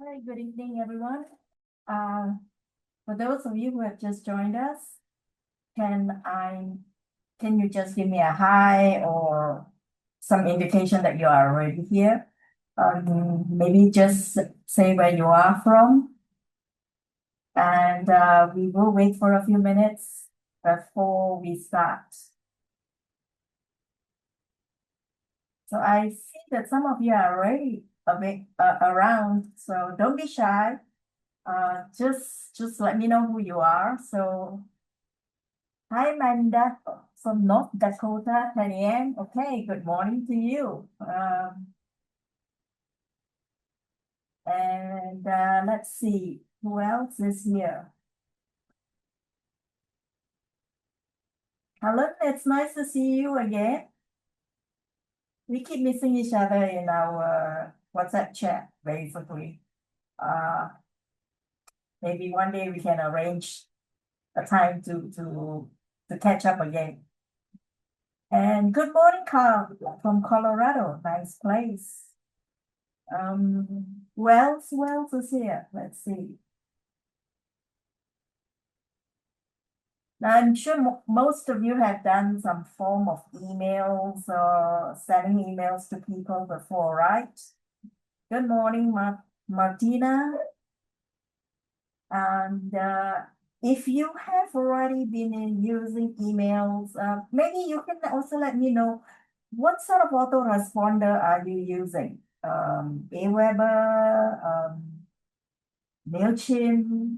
Hi, good evening, everyone. Uh, for those of you who have just joined us, can I, can you just give me a hi or some indication that you are already here? Maybe just say where you are from, and we will wait for a few minutes before we start. So I see that some of you are already around, so don't be shy. Just let me know who you are. So hi, Amanda from North Dakota, 10 a.m. Okay, good morning to you. And let's see, who else is here? Helen, it's nice to see you again. We keep missing each other in our WhatsApp chat, basically. Uh, maybe one day we can arrange a time to catch up again. And good morning, Carl from Colorado. Nice place. Who else is here? Let's see. Now, I'm sure most of you have done some form of emails or sending emails to people before, right? Good morning, Martina. And if you have already been using emails, maybe you can also let me know what sort of autoresponder are you using? Aweber, MailChimp,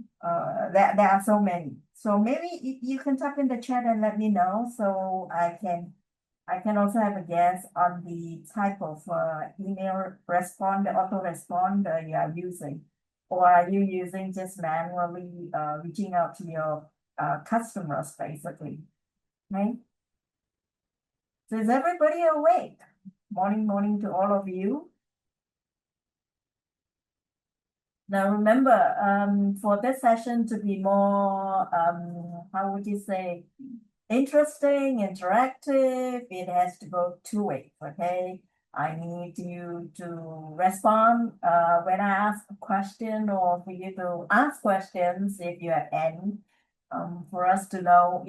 there are so many. So maybe you can type in the chat and let me know so I can also have a guess on the type of email autoresponder you are using. Or are you using just manually reaching out to your customers basically? Right? So is everybody awake? Morning to all of you. Now remember, for this session to be more, how would you say, interesting, interactive, it has to go two ways, okay? I need you to respond when I ask a question or for you to ask questions if you have any, for us to know,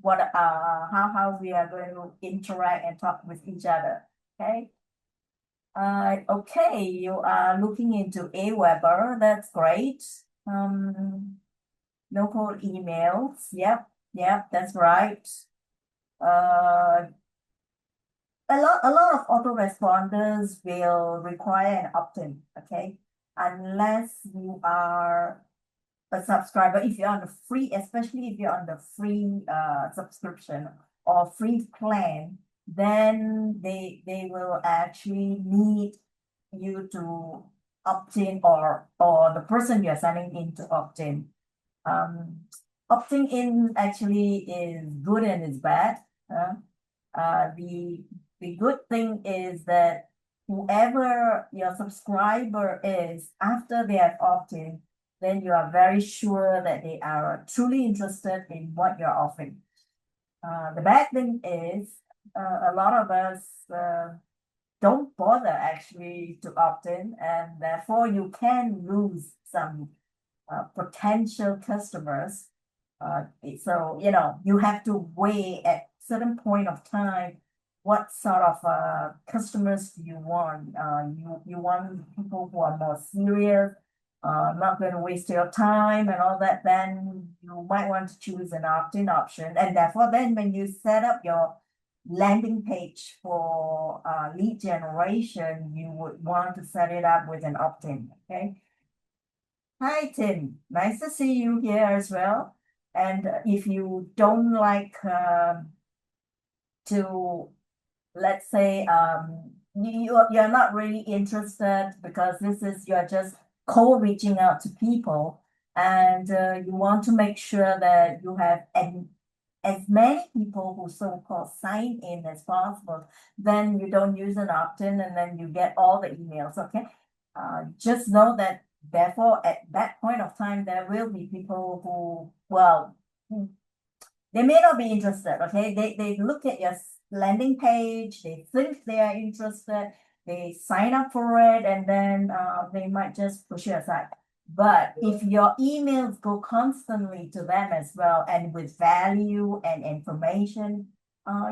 what how we are going to interact and talk with each other, okay? Okay, you are looking into Aweber. That's great. Local emails. Yep, that's right. Uh, a lot of autoresponders will require an opt-in, okay? Unless you are a subscriber, if you're on the free, especially if you're on the free subscription or free plan, then they will actually need you to opt in or the person you're sending in to opt in. Opting in actually is good and is bad. The good thing is that whoever your subscriber is after they have opted, then you are very sure that they are truly interested in what you're offering. The bad thing is a lot of us don't bother actually to opt in, and therefore you can lose some potential customers. So you have to weigh at certain point of time what sort of customers do you want. You want people who are more serious, not going to waste your time and all that. Then you might want to choose an opt-in option, and therefore, then when you set up your landing page for lead generation, you would want to set it up with an opt-in. Okay. Hi, Tim. Nice to see you here as well. And if you don't like to, let's say, you're not really interested because you're just cold reaching out to people, and you want to make sure that you have as many people who so-called sign in as possible, then you don't use an opt-in and then you get all the emails, okay? Just know that therefore at that point of time, there will be people who, well, they may not be interested, okay? They look at your landing page, they think they are interested, they sign up for it and then they might just push it aside. But if your emails go constantly to them as well and with value and information,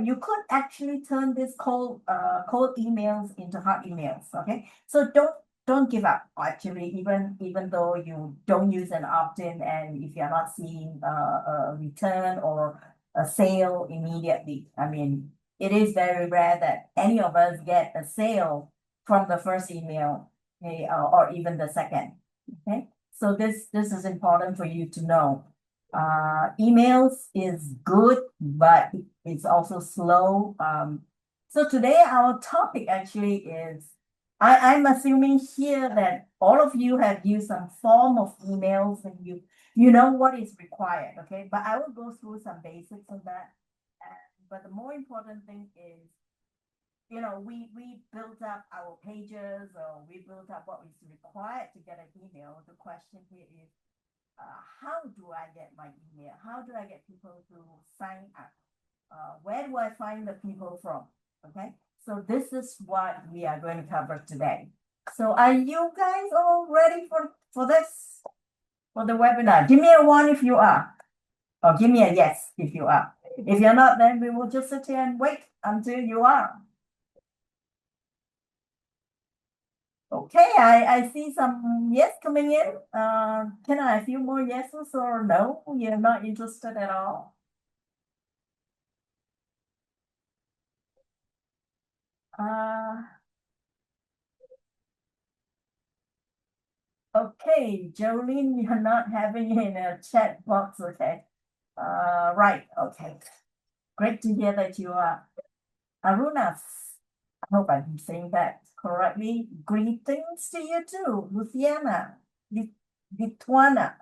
you could actually turn this cold emails into hot emails. Okay, so don't give up. Actually, even though you don't use an opt-in and if you're not seeing a return or a sale immediately, I mean, it is very rare that any of us get a sale from the first email, okay, or even the second. Okay, so this is important for you to know. Emails is good, but it's also slow. So today our topic actually is, I'm assuming here that all of you have used some form of emails and you know what is required, okay? But I will go through some basics of that. But the more important thing is, we built up our pages or we built up what is required to get an email. The question here is, how do I get my email? How do I get people to sign up? Where do I find the people from? Okay, so this is what we are going to cover today. So are you guys all ready for this? For the webinar? Give me a 1 if you are. Or give me a yes if you are. If you're not, then we will just sit here and wait until you are. Okay, I see some yes coming in. Can I have a few more yeses or no? You're not interested at all? Okay, Jolene, you're not having it in a chat box, okay? Right, okay. Great to hear that you are. Aruna, I hope I'm saying that correctly. Greetings to you too, Luciana, Lituana.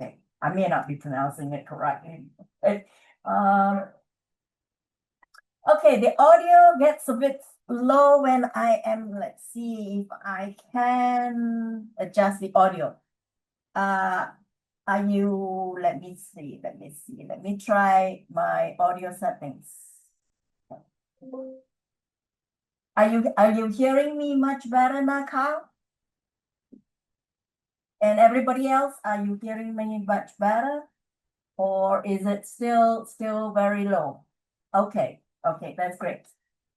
Okay, I may not be pronouncing it correctly. Okay, the audio gets a bit low when I am, let's see if I can adjust the audio. Are you, let me see, let me try my audio settings. Are you hearing me much better now, Carl? And everybody else, are you hearing me much better? Or is it still very low? Okay, that's great.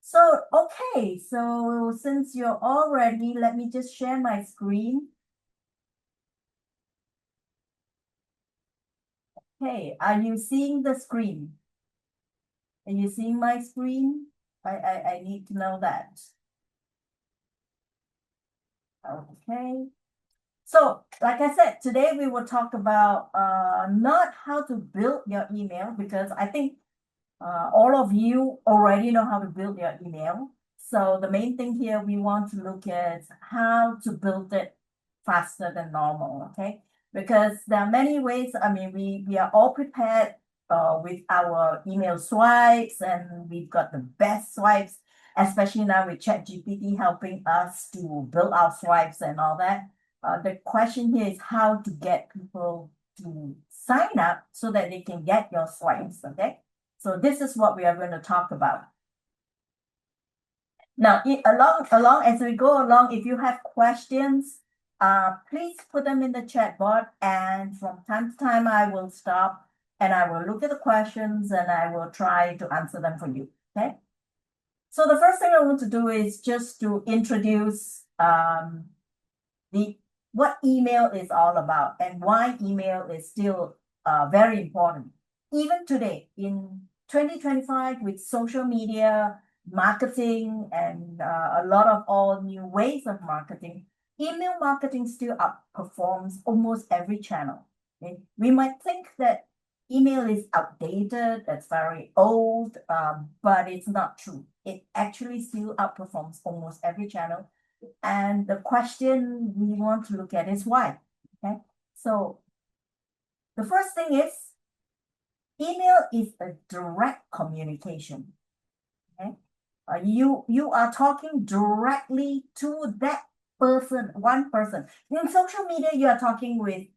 So, okay, so since you're all ready, let me just share my screen. Okay, are you seeing the screen? Are you seeing my screen? I need to know that. Okay. So, like I said, today we will talk about not how to build your email, because I think all of you already know how to build your email. So the main thing here we want to look at how to build it faster than normal, okay? Because there are many ways. I mean, we are all prepared with our email swipes, and we've got the best swipes, especially now with ChatGPT helping us to build our swipes and all that. The question here is how to get people to sign up so that they can get your swipes, okay? So this is what we are going to talk about. Now, along as we go along, if you have questions, please put them in the chat box, and from time to time I will stop and I will look at the questions and I will try to answer them for you. Okay. So the first thing I want to do is just to introduce what email is all about and why email is still very important. Even today in 2025 with social media, marketing, and a lot of all new ways of marketing, email marketing still outperforms almost every channel. Okay? We might think that email is outdated, that's very old, but it's not true. It actually still outperforms almost every channel. And the question we want to look at is why. Okay, so the first thing is email is a direct communication. Okay, you are talking directly to that person, one person. In social media, you are talking with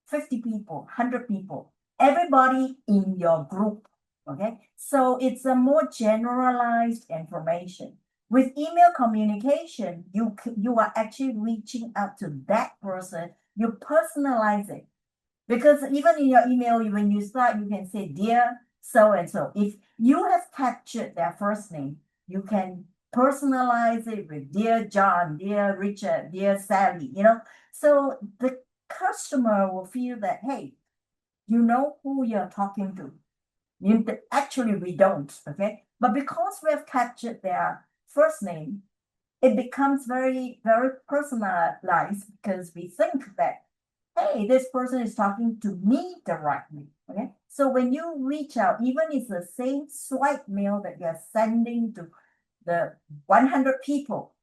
50 people, 100 people, everybody in your group. Okay, so it's a more generalized information. With email communication, you are actually reaching out to that person. You personalize it. Because even in your email, when you start, you can say, dear so and so. If you have captured their first name, you can personalize it with dear John, dear Richard, dear Sally, So the customer will feel that, hey, you know who you're talking to. Actually, we don't, okay? But because we have captured their first name, it becomes very, very personalized because we think that, hey, this person is talking to me directly. Okay. So when you reach out, even if it's the same swipe mail that you're sending to the 100 people,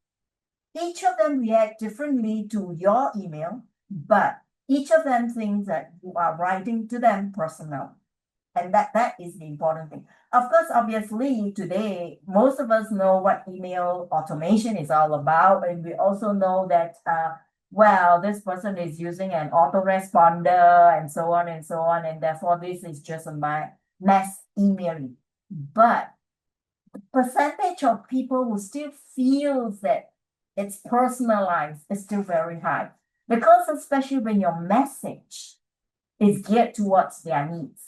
each of them react differently to your email, but each of them thinks that you are writing to them personal. And that is the important thing. Of course, obviously, today, most of us know what email automation is all about. And we also know that, well, this person is using an autoresponder and so on and so on. And therefore, this is just a mass emailing. But the percentage of people who still feels that it's personalized is still very high. Because especially when your message is geared towards their needs.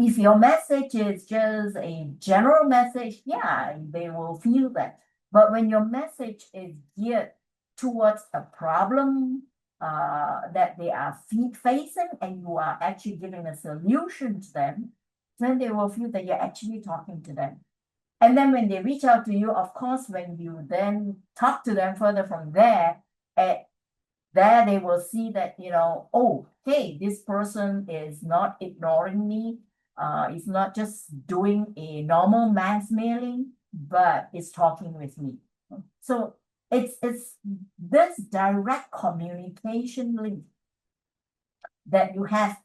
If your message is just a general message, yeah, they will feel that. But when your message is geared towards a problem that they are facing and you are actually giving a solution to them, then they will feel that you're actually talking to them. And then when they reach out to you, of course, when you then talk to them further from there, there they will see that, oh, hey, this person is not ignoring me. It's not just doing a normal mass mailing, but is talking with me. So it's this direct communication link that you have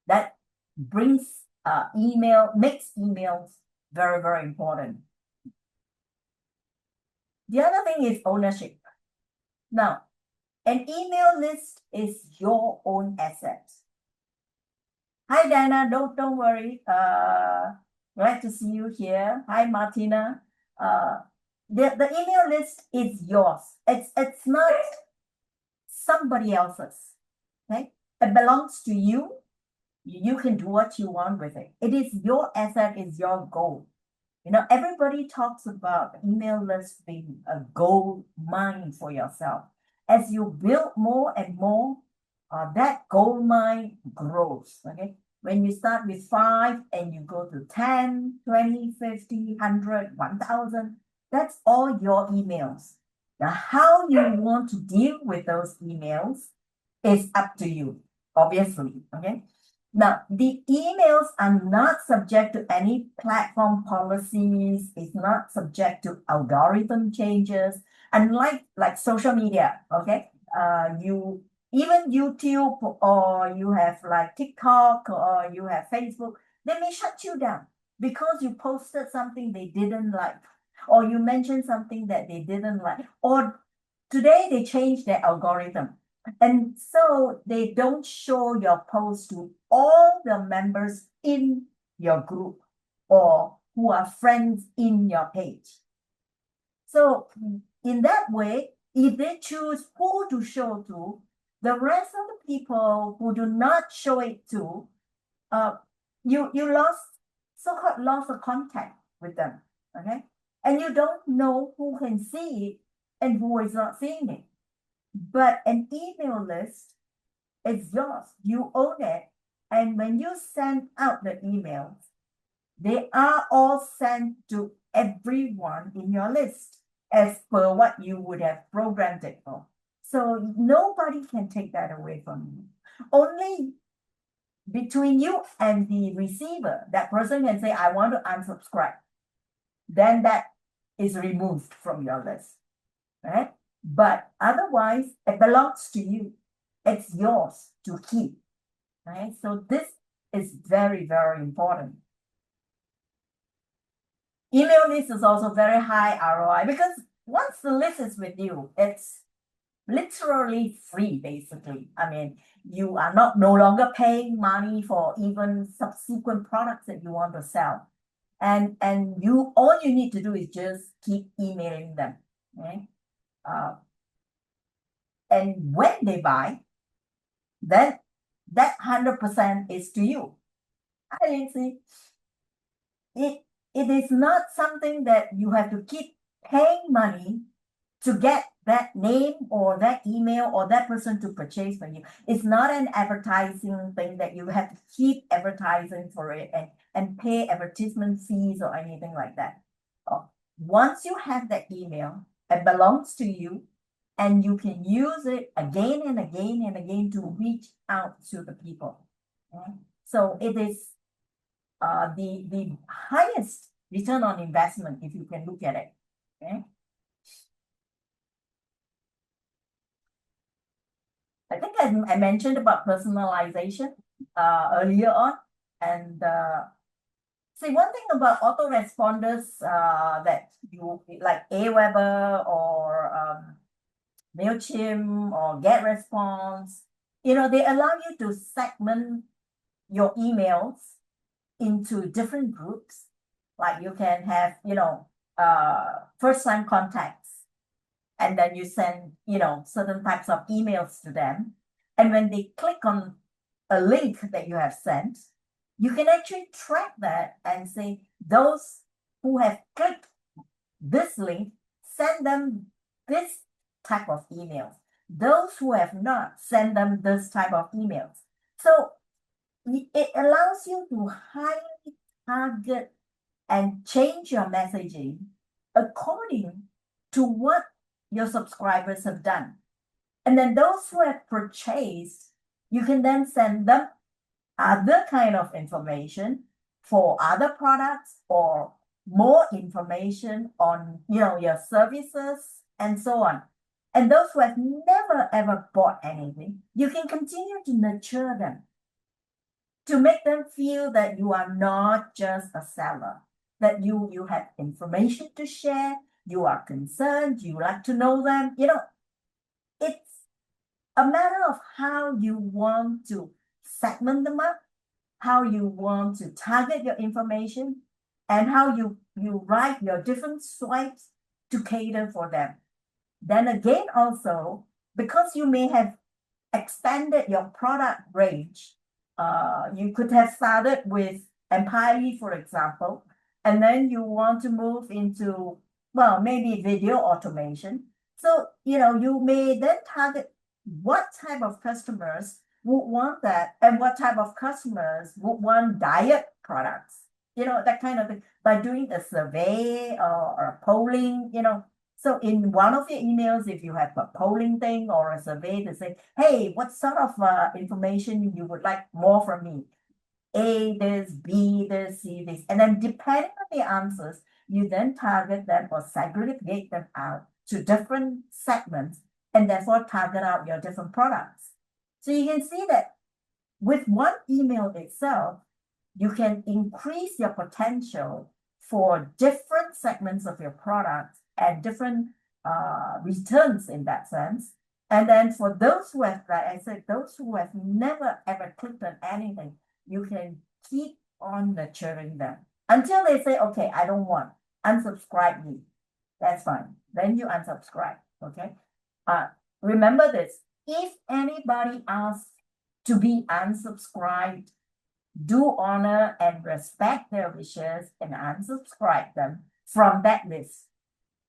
that brings makes emails very, very important. The other thing is ownership. Now, an email list is your own asset. Hi, Dana. Don't worry. Glad to see you here. Hi, Martina. The email list is yours. It's not somebody else's. Okay, it belongs to you. You can do what you want with it. It is your asset. Is your goal. Everybody talks about email list being a gold mine for yourself. As you build more and more, that gold mine grows. Okay. When you start with 5 and you go to 10, 20, 50, 100, 1,000, that's all your emails. Now, how you want to deal with those emails is up to you, obviously. Okay. Now, the emails are not subject to any platform policies. It's not subject to algorithm changes. Unlike like social media, okay? You even YouTube or you have like TikTok or you have Facebook, they may shut you down because you posted something they didn't like, or you mentioned something that they didn't like, or today they changed their algorithm. And so they don't show your post to all the members in your group or who are friends in your page. So in that way, if they choose who to show to, the rest of the people who do not show it to, you so-called lost a contact with them. Okay. And you don't know who can see it and who is not seeing it. But an email list is yours. You own it. And when you send out the emails, they are all sent to everyone in your list as per what you would have programmed it for. So nobody can take that away from you. Only between you and the receiver, that person can say, I want to unsubscribe. Then that is removed from your list. Right? But otherwise, it belongs to you. It's yours to keep. Right? So this is very, very important. Email list is also very high ROI because once the list is with you, it's literally free, basically. I mean, you are no longer paying money for even subsequent products that you want to sell. And you all you need to do is just keep emailing them. Okay? And when they buy, then that 100% is to you. I think see, it is not something that you have to keep paying money to get that name or that email or that person to purchase from you. It's not an advertising thing that you have to keep advertising for it and pay advertisement fees or anything like that. Once you have that email, it belongs to you and you can use it again and again and again to reach out to the people. Okay? So it is the highest return on investment if you can look at it. Okay. I think I mentioned about personalization earlier on. And see, one thing about autoresponders that you like Aweber or MailChimp or GetResponse, they allow you to segment your emails into different groups. Like you can have, first time contacts, and then you send, certain types of emails to them. And when they click on a link that you have sent, you can actually track that and say, those who have clicked this link, send them this type of emails. Those who have not, send them this type of emails. So it allows you to highly target and change your messaging according to what your subscribers have done. And then those who have purchased, you can then send them other kind of information for other products or more information on, your services and so on. And those who have never ever bought anything, you can continue to nurture them to make them feel that you are not just a seller, that you have information to share, you are concerned, you like to know them. It's a matter of how you want to segment them up, how you want to target your information, and how you write your different swipes to cater for them. Then again, also, because you may have expanded your product range, you could have started with Empire, for example, and then you want to move into, well, maybe video automation. So, you may then target what type of customers would want that and what type of customers would want diet products, that kind of thing, by doing a survey or a polling, So in one of your emails, if you have a polling thing or a survey to say, hey, what sort of information you would like more from me? A this, B this, C this. And then depending on the answers, you then target them or segregate them out to different segments and therefore target out your different products. So you can see that with one email itself, you can increase your potential for different segments of your product and different returns in that sense. And then for those who have, like I said, those who have never ever clicked on anything, you can keep on nurturing them until they say, okay, I don't want, unsubscribe me. That's fine. Then you unsubscribe. Okay. Remember this. If anybody asks to be unsubscribed, do honor and respect their wishes and unsubscribe them from that list.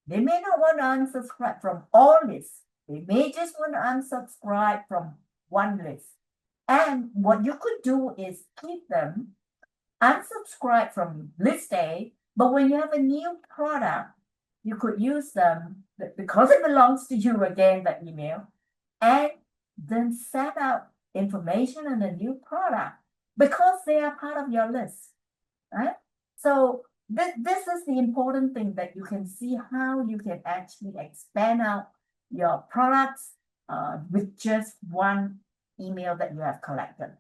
They may not want to unsubscribe from all lists. They may just want to unsubscribe from one list. And what you could do is keep them unsubscribe from list A, but when you have a new product, you could use them because it belongs to you again, that email, and then set out information on the new product because they are part of your list, right? So this is the important thing, that you can see how you can actually expand out your products with just one email that you have collected.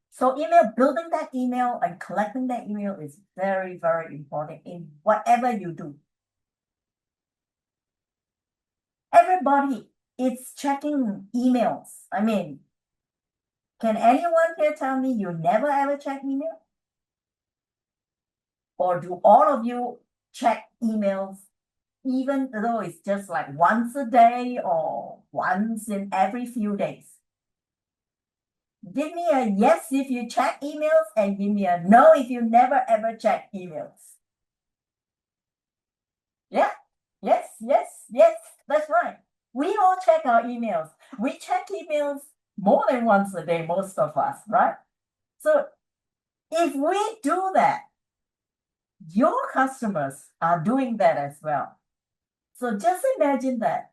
So building that email and collecting that email is very, very important in whatever you do. Everybody is checking emails. I mean, can anyone here tell me you never ever check email? Or do all of you check emails, even though it's just like once a day or once in every few days? Give me a yes if you check emails and give me a no if you never ever check emails. Yeah, yes, yes, yes, that's right. We all check our emails. We check emails more than once a day, most of us, right? So if we do that, your customers are doing that as well. So just imagine that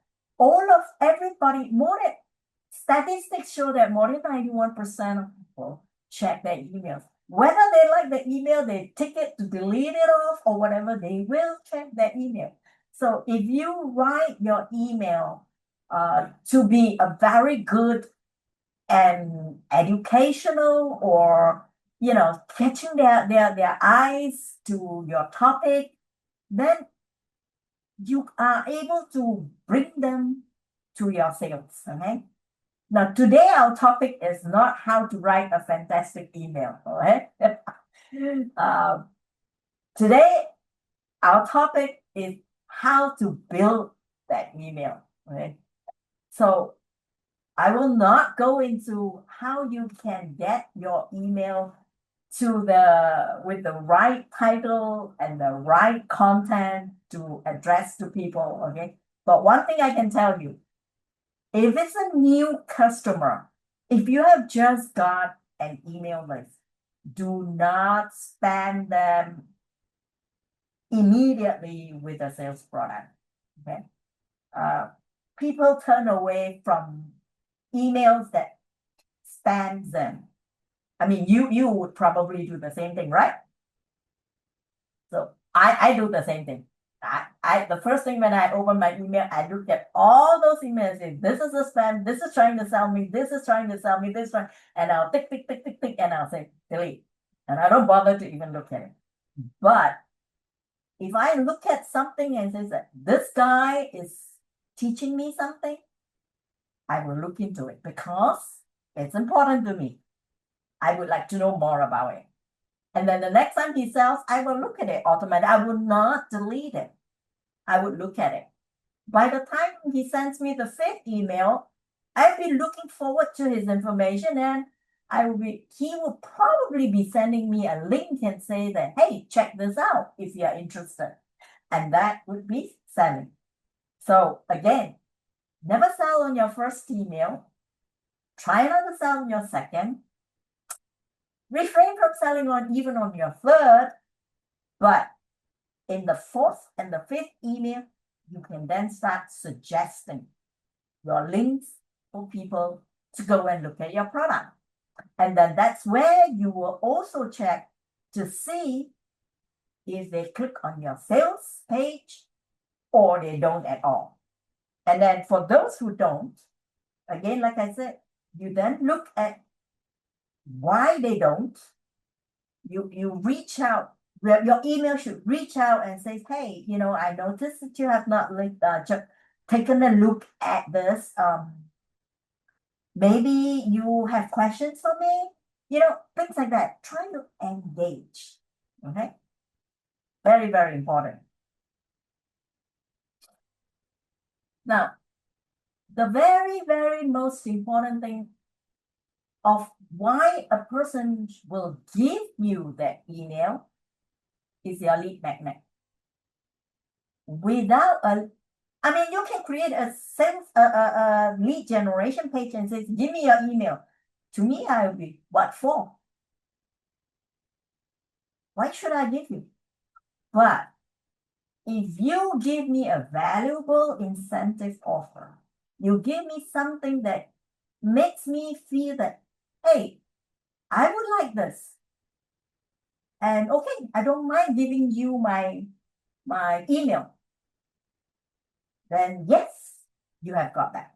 everybody, more than statistics show that more than 91% of people check their emails. Whether they like the email, they tick it to delete it off or whatever, they will check their email. So if you write your email to be a very good and educational or catching their eyes to your topic, then you are able to bring them to your sales. Okay. Now, today our topic is not how to write a fantastic email. All right. Today our topic is how to build that email. Okay. So I will not go into how you can get your email with the right title and the right content to address to people. Okay. But one thing I can tell you, if it's a new customer, if you have just got an email list, do not spam them immediately with a sales product. Okay. People turn away from emails that spam them. I mean, you would probably do the same thing, right? So I do the same thing. The first thing when I open my email, I look at all those emails. If this is a spam, this is trying to sell me, this is trying to sell me, this one, and I'll tick, tick, tick, tick, tick, and I'll say delete. And I don't bother to even look at it. But if I look at something and says that this guy is teaching me something, I will look into it because it's important to me. I would like to know more about it. And then the next time he sells, I will look at it automatically. I will not delete it. I would look at it. By the time he sends me the fifth email, I'll be looking forward to his information and he will probably be sending me a link and say that, hey, check this out if you're interested. And that would be selling. So again, never sell on your first email. Try not to sell on your second. Refrain from selling even on your third, but in the fourth and the fifth email, you can then start suggesting your links for people to go and look at your product. And then that's where you will also check to see if they click on your sales page or they don't at all. And then for those who don't, again, like I said, you then look at why they don't. You reach out. Your email should reach out and say, hey, I noticed that you have not taken a look at this. Maybe you have questions for me, things like that. Try to engage. Okay. Very, very important. Now, the very, very most important thing of why a person will give you that email is your lead magnet. You can create a lead generation page and say, give me your email. To me, I will be, what for? Why should I give you? But if you give me a valuable incentive offer, you give me something that makes me feel that, hey, I would like this. And okay, I don't mind giving you my email. Then yes, you have got that.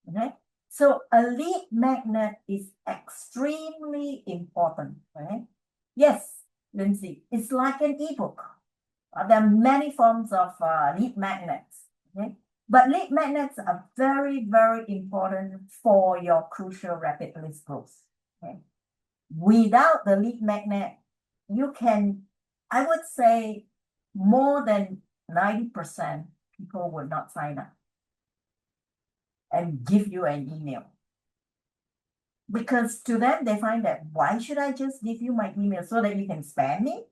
Okay. So a lead magnet is extremely important. Right? Yes, Lindsay, it's like an ebook. There are many forms of lead magnets. Okay. But lead magnets are very, very important for your crucial rapid list growth. Okay. Without the lead magnet, you can I would say more than 90% people would not sign up and give you an email. Because to them, they find that why should I just give you my email so that you can spam me?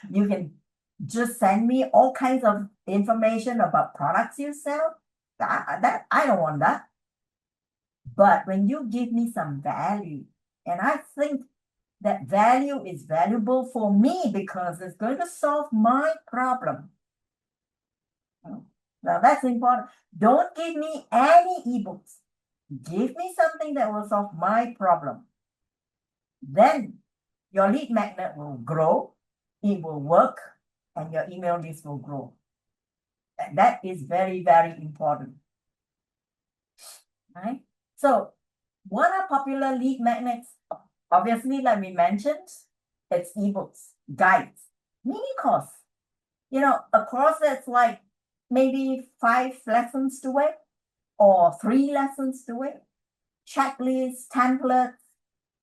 You can just send me all kinds of information about products you sell. That I don't want that. But when you give me some value, and I think that value is valuable for me because it's going to solve my problem. Now that's important. Don't give me any ebooks. Give me something that will solve my problem. Then your lead magnet will grow, it will work, and your email list will grow. And that is very, very important. Right? So, what are popular lead magnets? Obviously, like we mentioned, it's ebooks, guides, mini course. You know, a course that's like maybe 5 lessons to it or 3 lessons to it, checklists, templates,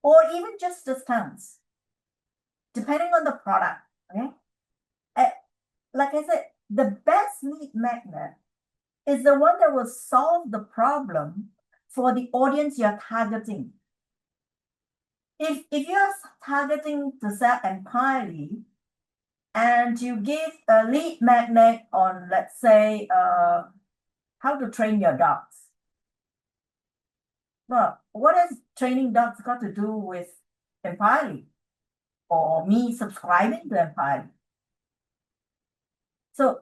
or even just discounts, depending on the product. Okay? Like I said, the best lead magnet is the one that will solve the problem for the audience you're targeting. If you're targeting to sell entirely and you give a lead magnet on, let's say, how to train your dogs. Well, what has training dogs got to do with Empirely or me subscribing to Empirely? So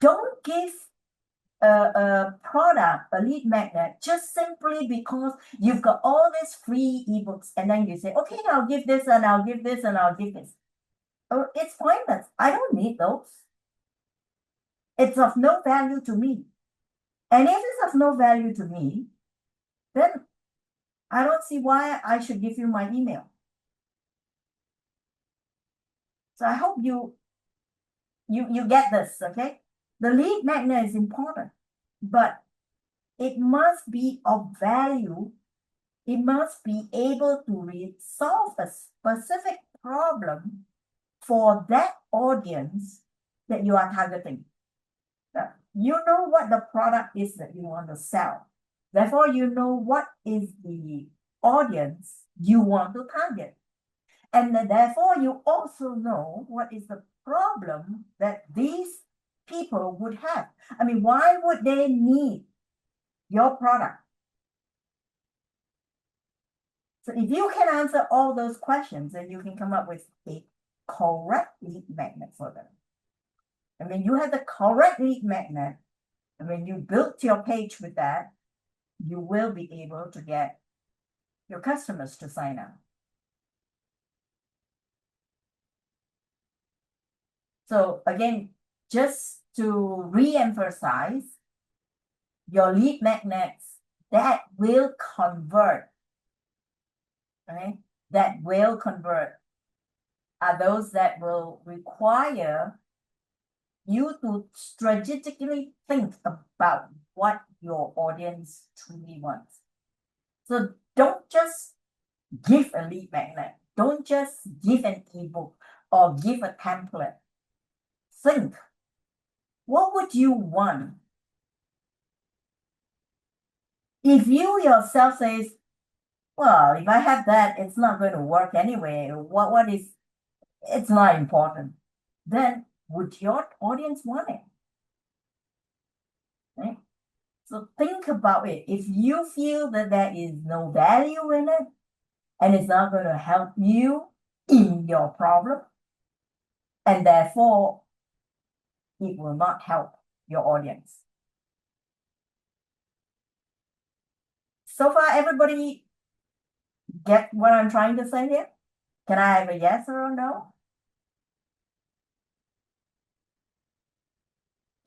don't give a product, a lead magnet, just simply because you've got all these free ebooks and then you say, okay, I'll give this and I'll give this and I'll give this. Oh, it's pointless. I don't need those. It's of no value to me. And if it's of no value to me, then I don't see why I should give you my email. So I hope you get this, okay? The lead magnet is important, but it must be of value. It must be able to solve a specific problem for that audience that you are targeting. You know what the product is that you want to sell. Therefore, you know what is the audience you want to target. And therefore, you also know what is the problem that these people would have. I mean, why would they need your product? So if you can answer all those questions, then you can come up with a correct lead magnet for them. And when you have the correct lead magnet, and when you build your page with that, you will be able to get your customers to sign up. So again, just to re-emphasize, your lead magnets that will convert, right? That will convert are those that will require you to strategically think about what your audience truly wants. So don't just give a lead magnet. Don't just give an ebook or give a template. Think, what would you want? If you yourself says, well, if I have that, it's not going to work anyway. What is, it's not important. Then would your audience want it? Right? So think about it. If you feel that there is no value in it and it's not going to help you in your problem, and therefore it will not help your audience. So far, everybody get what I'm trying to say here? Can I have a yes or a no?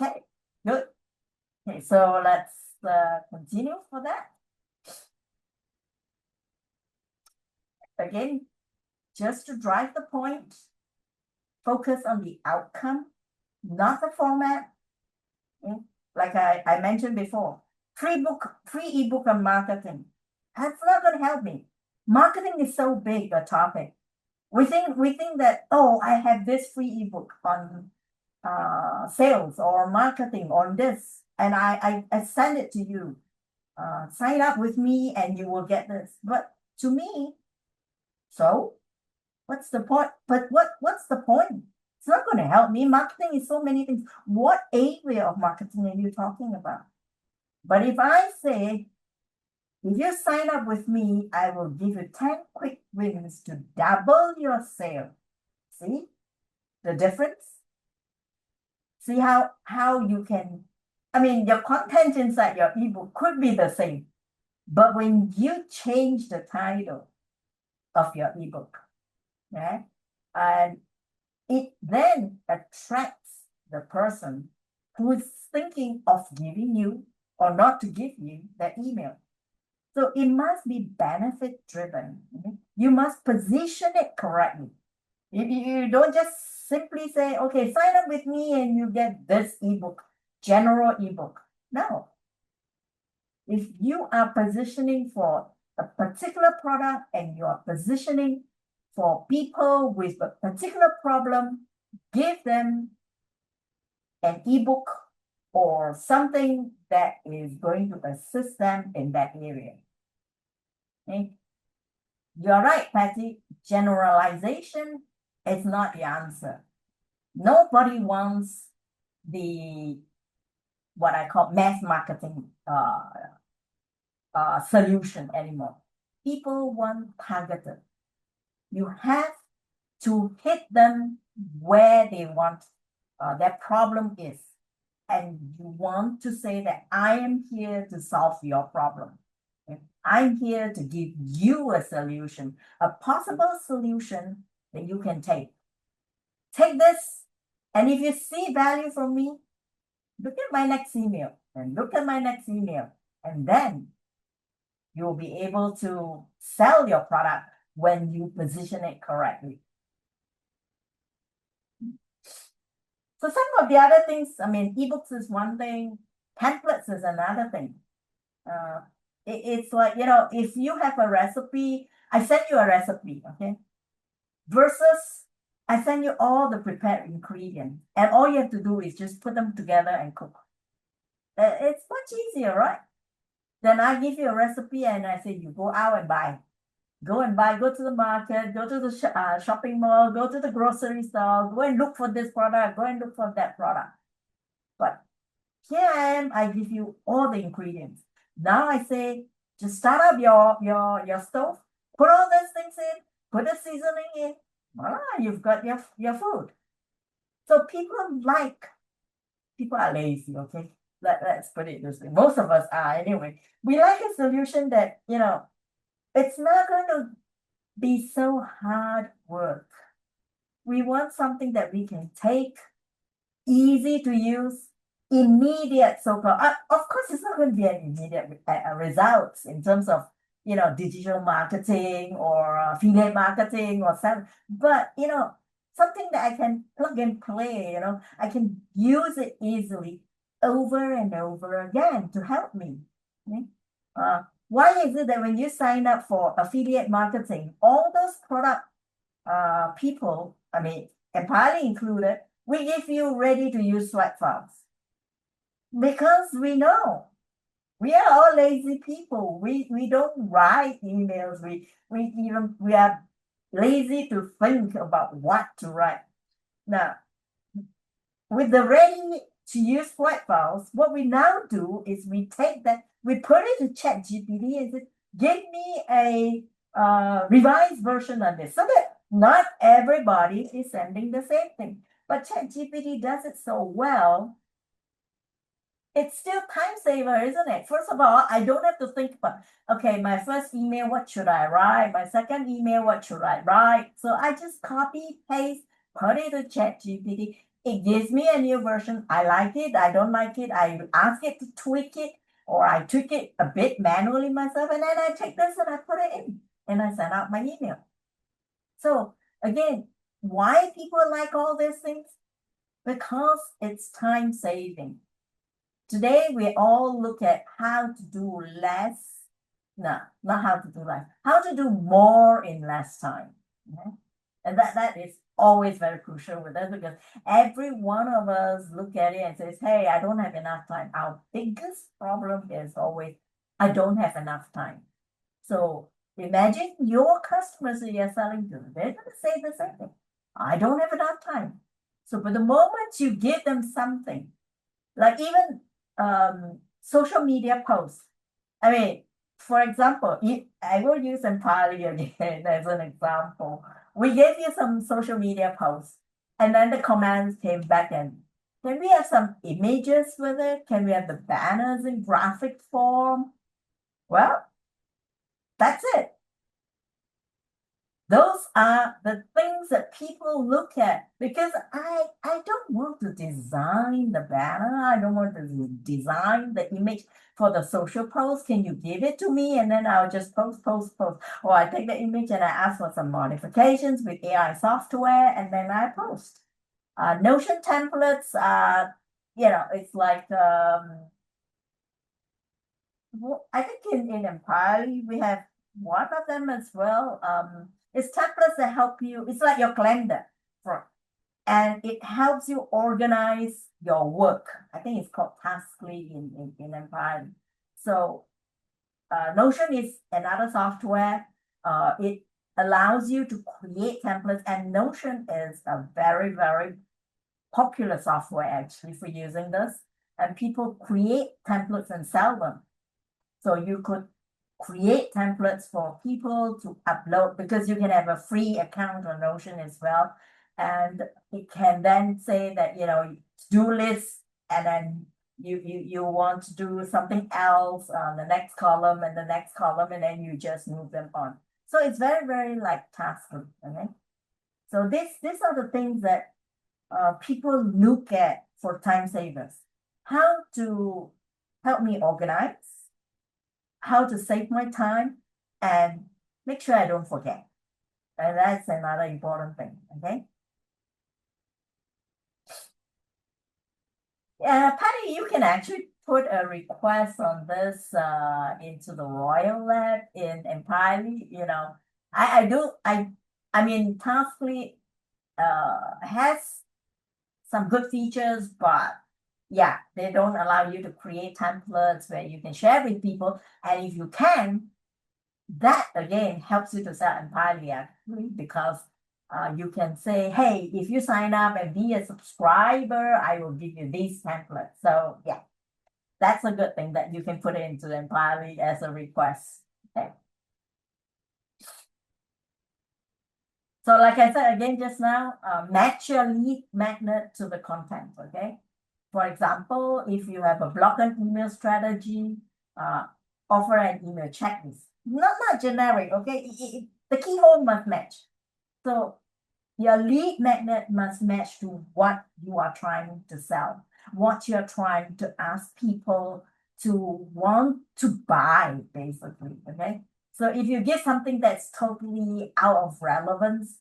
Okay, good. Okay, so let's continue for that. Again, just to drive the point, focus on the outcome, not the format. Okay? Like I mentioned before, free ebook on marketing. That's not going to help me. Marketing is so big a topic. We think that, oh, I have this free ebook on sales or marketing on this, and I send it to you. Sign up with me and you will get this. But to me, so what's the point? But what's the point? It's not going to help me. Marketing is so many things. What area of marketing are you talking about? But if I say, if you sign up with me, I will give you 10 quick wins to double your sale. See the difference? See how you can, I mean, your content inside your ebook could be the same, but when you change the title of your ebook, yeah, and it then attracts the person who is thinking of giving you or not to give you that email. So it must be benefit driven. Okay? You must position it correctly. You don't just simply say, okay, sign up with me and you get this ebook, general ebook. No. If you are positioning for a particular product and you are positioning for people with a particular problem, give them an ebook or something that is going to assist them in that area. Okay? You're right, Patty. Generalization is not the answer. Nobody wants the what I call mass marketing solution anymore. People want targeted. You have to hit them where they want their problem is. And you want to say that I am here to solve your problem. Okay? I'm here to give you a solution, a possible solution that you can take. Take this, and if you see value from me, look at my next email and look at my next email. And then you'll be able to sell your product when you position it correctly. So some of the other things, I mean, ebooks is one thing, templates is another thing. It's like, if you have a recipe, I send you a recipe, okay? Versus I send you all the prepared ingredients, and all you have to do is just put them together and cook. It's much easier, right? Then I give you a recipe and I say, you go out and buy. Go and buy, go to the market, go to the shopping mall, go to the grocery store, go and look for this product, go and look for that product. But here I am, I give you all the ingredients. Now I say, just start up your stove, put all these things in, put the seasoning in, voila, you've got your food. So people are lazy, okay? Let's put it this way. Most of us are anyway. We like a solution that, it's not going to be so hard work. We want something that we can take, easy to use, immediate so-called. Of course, it's not going to be an immediate results in terms of digital marketing or affiliate marketing or something. But something that I can plug and play. I can use it easily over and over again to help me. Okay? Why is it that when you sign up for affiliate marketing, all those product people, I mean, entirely included, we give you ready to use swag files? Because we know we are all lazy people. We don't write emails. We are lazy to think about what to write. Now, with the ready to use swag files, what we now do is we take that, we put it to ChatGPT and say, give me a revised version of this, so that not everybody is sending the same thing. But ChatGPT does it so well. It's still time saver, isn't it? First of all, I don't have to think about, okay, my first email, what should I write? My second email, what should I write? So I just copy, paste, put it to ChatGPT. It gives me a new version. I like it. I don't like it. I ask it to tweak it, or I tweak it a bit manually myself. And then I take this and I put it in and I send out my email. So again, why people like all these things? Because it's time saving. Today, we all look at how to do less. No, not how to do less. How to do more in less time. Okay? And that is always very crucial with us because every one of us look at it and says, hey, I don't have enough time. Our biggest problem is always, I don't have enough time. So imagine your customers that you're selling to, they're going to say the same thing. I don't have enough time. So, but the moment you give them something, like even social media posts, I mean, for example, I will use Empire again as an example. We gave you some social media posts, and then the comments came back and can we have some images with it? Can we have the banners in graphic form? Well, that's it. Those are the things that people look at because I don't want to design the banner. I don't want to design the image for the social post. Can you give it to me? And then I'll just post. Or I take the image and I ask for some modifications with AI software and then I post. Notion templates, it's like I think in Empire we have one of them as well. It's templates that help you. It's like your calendar, and it helps you organize your work. I think it's called Taskly in Empire. So Notion is another software. It allows you to create templates, and Notion is a very, very popular software actually for using this. And people create templates and sell them. So you could create templates for people to upload because you can have a free account on Notion as well. And it can then say that, to-do list, and then you want to do something else on the next column and the next column, and then you just move them on. So it's very, very like taskly, okay? So these are the things that people look at for time savers. How to help me organize, how to save my time, and make sure I don't forget. And that's another important thing, okay? Patty, you can actually put a request on this into the Royal Lab in Empire. I mean, Taskly has some good features, but yeah, they don't allow you to create templates where you can share with people. And if you can, that again helps you to sell entirely actually because you can say, hey, if you sign up and be a subscriber, I will give you these templates. So yeah, that's a good thing that you can put it into entirely as a request. Okay. So like I said again just now, match your lead magnet to the content, okay? For example, if you have a blog and email strategy, offer an email checklist. Not generic, okay? The keyword must match. So your lead magnet must match to what you are trying to sell, what you're trying to ask people to want to buy, basically, okay? So if you give something that's totally out of relevance,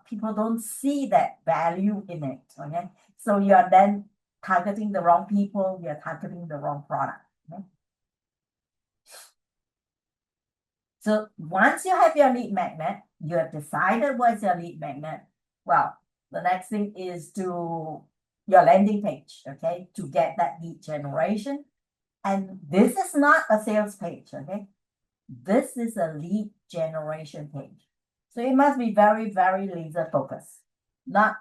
people don't see that value in it, okay? So you're then targeting the wrong people, you're targeting the wrong product. Okay? So once you have your lead magnet, you have decided what's your lead magnet. Well, the next thing is to your landing page, okay, to get that lead generation. And this is not a sales page, okay? This is a lead generation page. So it must be very, very laser focused, not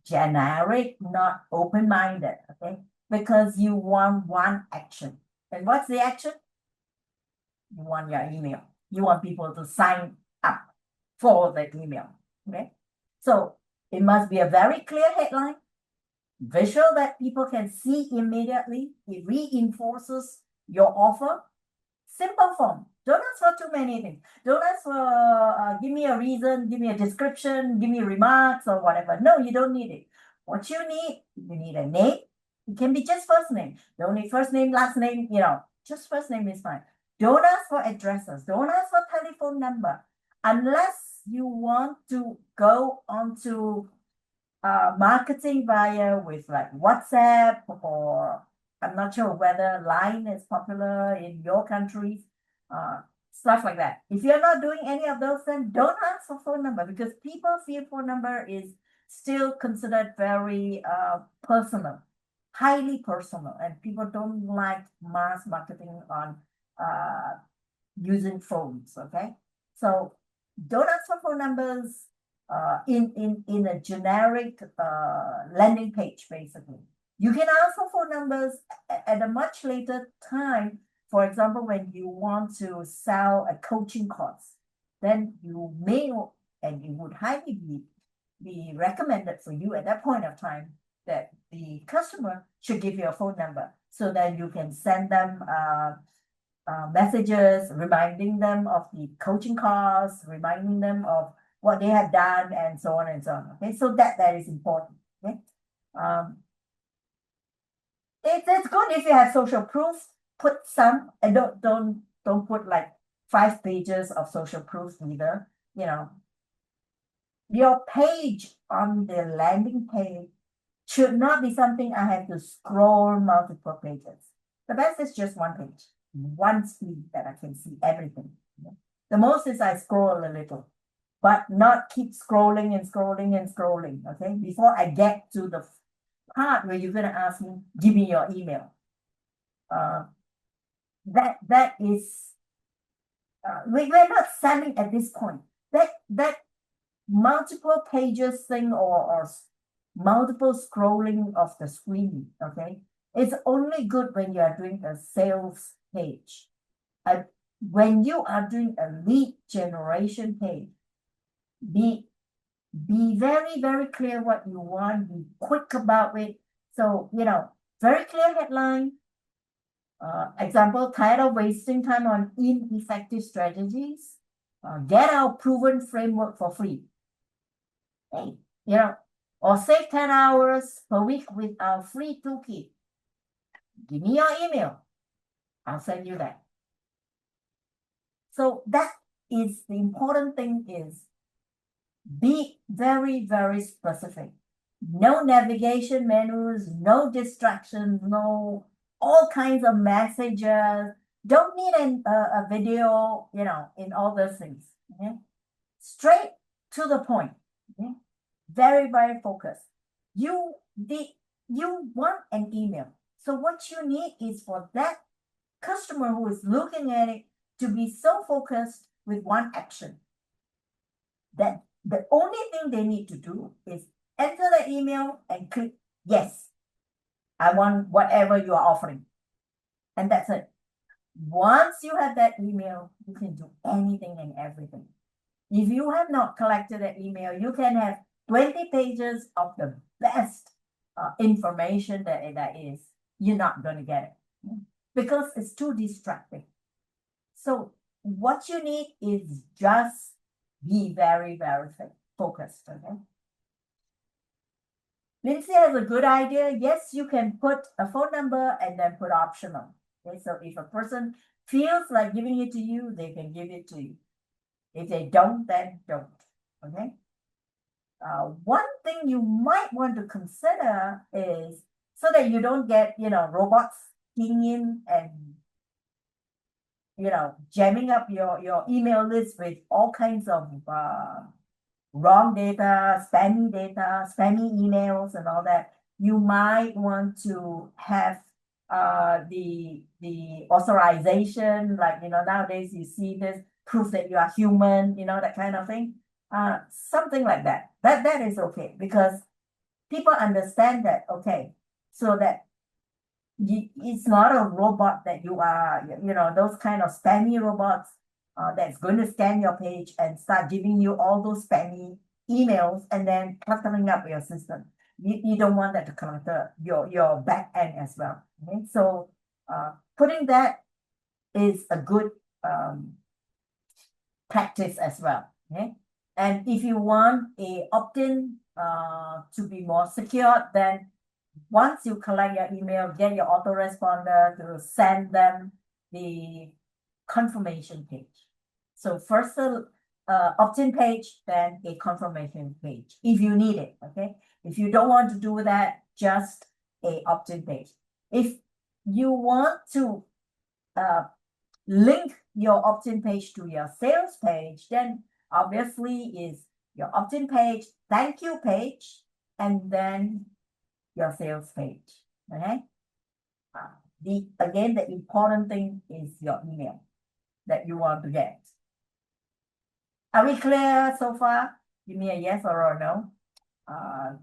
generic, not open-minded, okay? Because you want one action. And what's the action? You want your email. You want people to sign up for the email, okay? So it must be a very clear headline, visual that people can see immediately. It reinforces your offer. Simple form. Don't ask for too many things. Don't ask for give me a reason, give me a description, give me remarks or whatever. No, you don't need it. What you need a name. It can be just first name. Don't need first name, last name, just first name is fine. Don't ask for addresses. Don't ask for telephone number. Unless you want to go onto marketing via with like WhatsApp, or I'm not sure whether Line is popular in your countries. stuff like that. If you're not doing any of those, then don't ask for phone number, because people feel phone number is still considered very personal, highly personal, and people don't like mass marketing on using phones. Okay, so don't ask for phone numbers in a generic landing page. Basically, you can ask for phone numbers at a much later time. For example, when you want to sell a coaching course, then you may, and it would highly be recommended for you at that point of time that the customer should give you a phone number, so that you can send them messages reminding them of the coaching course, reminding them of what they have done, and so on and so on. Okay, so that is important. Okay, it's good if you have social proof. Put some, and don't put like 5 pages of social proof either. You know, your page on the landing page should not be something I have to scroll multiple pages. The best is just one page, one speed that I can see everything. The most is I scroll a little, but not keep scrolling and scrolling and scrolling. Okay, before I get to the part where you're gonna ask me, give me your email. That is we're not selling at this point. That multiple pages thing, or multiple scrolling of the screen, okay, it's only good when you are doing a sales page. When you are doing a lead generation page, be very, very clear what you want, be quick about it. So, very clear headline. Example, tired of wasting time on ineffective strategies? Get our proven framework for free. Hey, or save 10 hours per week with our free toolkit. Give me your email. I'll send you that. So that is the important thing, is be very, very specific. No navigation menus, no distractions, no all kinds of messages. Don't need a video, in all those things. Okay? Straight to the point. Okay? Very, very focused. You want an email. So what you need is for that customer who is looking at it to be so focused with one action that the only thing they need to do is enter the email and click yes. I want whatever you are offering. And that's it. Once you have that email, you can do anything and everything. If you have not collected that email, you can have 20 pages of the best information that is. You're not going to get it because it's too distracting. So what you need is just be very, very focused. Okay. Lindsay has a good idea. Yes, you can put a phone number and then put optional. Okay, so if a person feels like giving it to you, they can give it to you. If they don't, then don't. Okay. One thing you might want to consider is, so that you don't get, robots keying in and, jamming up your email list with all kinds of wrong data, spammy emails and all that. You might want to have the authorization, like, nowadays you see this proof that you are human, that kind of thing. Something like that. That is okay, because people understand that, okay, so that it's not a robot that you are, those kind of spammy robots that's going to scan your page and start giving you all those spammy emails and then cluttering up your system. You don't want that to clutter your back end as well. Okay, so putting that is a good practice as well. Okay, and if you want a opt-in to be more secure, then once you collect your email, get your autoresponder to send them the confirmation page. So first the opt-in page, then a confirmation page, if you need it. Okay, if you don't want to do that, just a opt-in page. If you want to link your opt-in page to your sales page, then obviously is your opt-in page, thank you page, and then your sales page. Okay. Again, the important thing is your email that you want to get. Are we clear so far? Give me a yes or a no.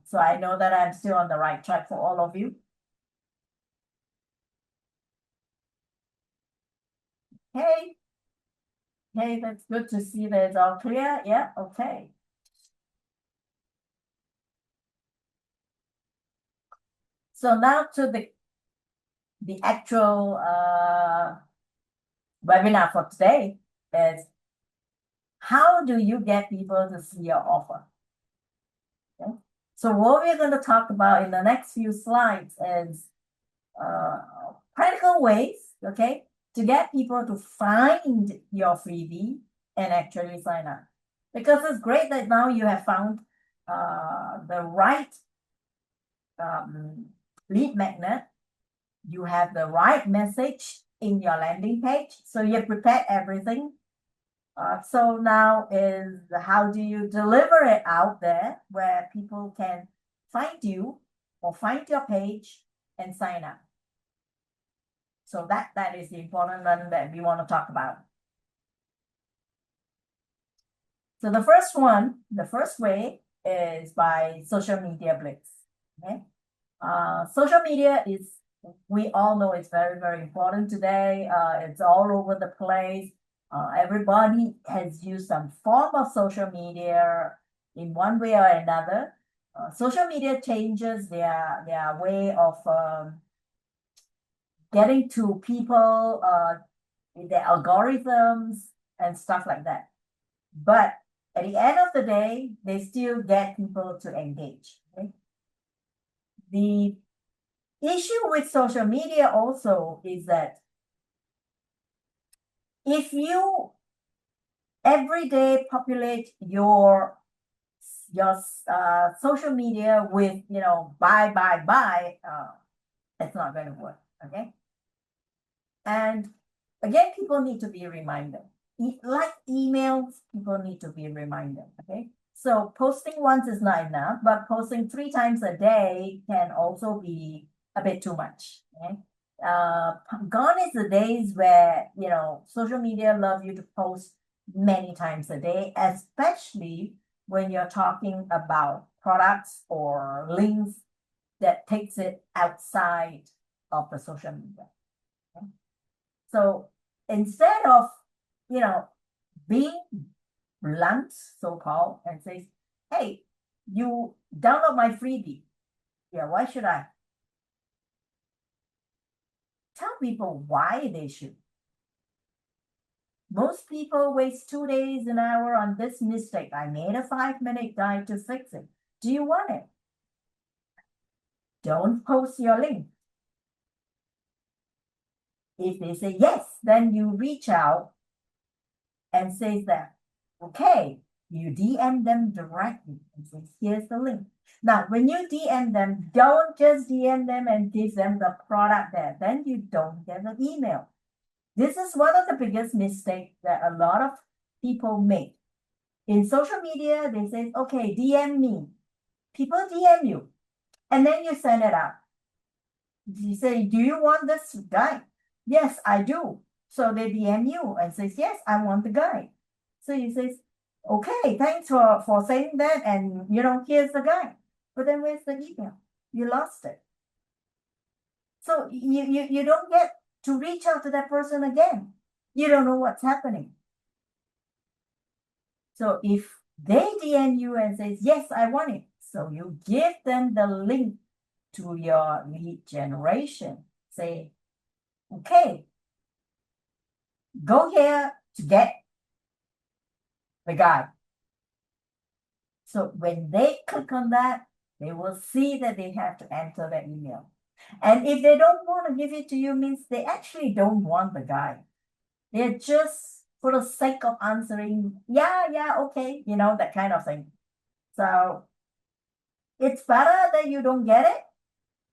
So I know that I'm still on the right track for all of you. Hey, hey, that's good to see that it's all clear. Yeah, okay. So now to the actual webinar for today is how do you get people to see your offer? Okay. So what we're going to talk about in the next few slides is practical ways, okay, to get people to find your freebie and actually sign up. Because it's great that now you have found the right lead magnet, you have the right message in your landing page, so you've prepared everything. So now is how do you deliver it out there where people can find you or find your page and sign up. So that is the important one that we want to talk about. So the first way is by social media blitz. Okay. Social media is, we all know it's very, very important today. It's all over the place. Everybody has used some form of social media in one way or another. Social media changes their way of getting to people, their algorithms and stuff like that. But at the end of the day, they still get people to engage. Okay? The issue with social media also is that if you every day populate your social media with, buy, it's not going to work. Okay. And again, people need to be reminded. Like emails, people need to be reminded. Okay. So posting once is not enough, but posting 3 times a day can also be a bit too much. Okay. Gone is the days where, social media love you to post many times a day, especially when you're talking about products or links that takes it outside of the social media. Okay? So instead of, being blunt, so-called, and says, hey, you download my freebie. Yeah, why should I? Tell people why they should. Most people waste 2 days, an hour on this mistake. I made a 5-minute guide to fix it. Do you want it? Don't post your link. If they say yes, then you reach out and say that, okay, you DM them directly and say, here's the link. Now, when you DM them, don't just DM them and give them the product there. Then you don't get an email. This is one of the biggest mistakes that a lot of people make. In social media, they say, okay, DM me. People DM you. And then you send it out. You say, do you want this guide? Yes, I do. So they DM you and says, yes, I want the guide. So you say, okay, thanks for saying that. And, here's the guide. But then where's the email? You lost it. So you don't get to reach out to that person again. You don't know what's happening. So if they DM you and says, yes, I want it. So you give them the link to your lead generation. Say, okay, go here to get the guide. So when they click on that, they will see that they have to enter the email. And if they don't want to give it to you, means they actually don't want the guide. They're just for the sake of answering, yeah, okay, that kind of thing. So it's better that you don't get it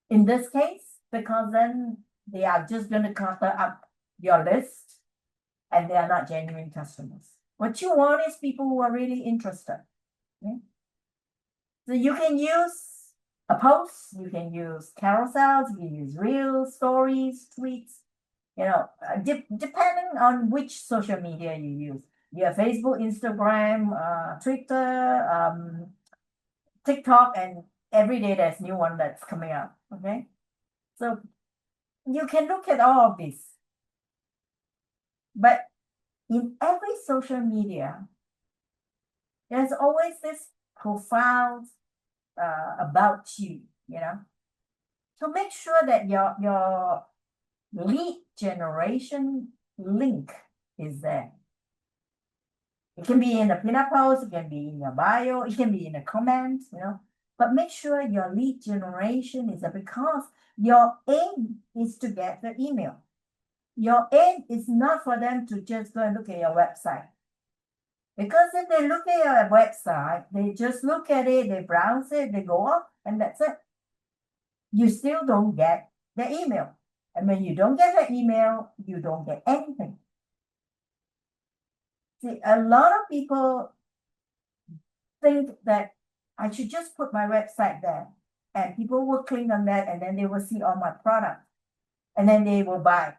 in this case, because then they are just going to clutter up your list and they are not genuine customers. What you want is people who are really interested. Okay? So you can use a post, you can use carousels, you can use reels, stories, tweets, depending on which social media you use. You have Facebook, Instagram, Twitter, TikTok, and every day there's new one that's coming out. Okay. So you can look at all of this. But in every social media, there's always this profile about you, So make sure that your lead generation link is there. It can be in a pinned post, it can be in your bio, it can be in a comment, But make sure your lead generation is there because your aim is to get the email. Your aim is not for them to just go and look at your website. Because if they look at your website, they just look at it, they browse it, they go off, and that's it. You still don't get the email. And when you don't get the email, you don't get anything. See, a lot of people think that I should just put my website there and people will click on that and then they will see all my products and then they will buy.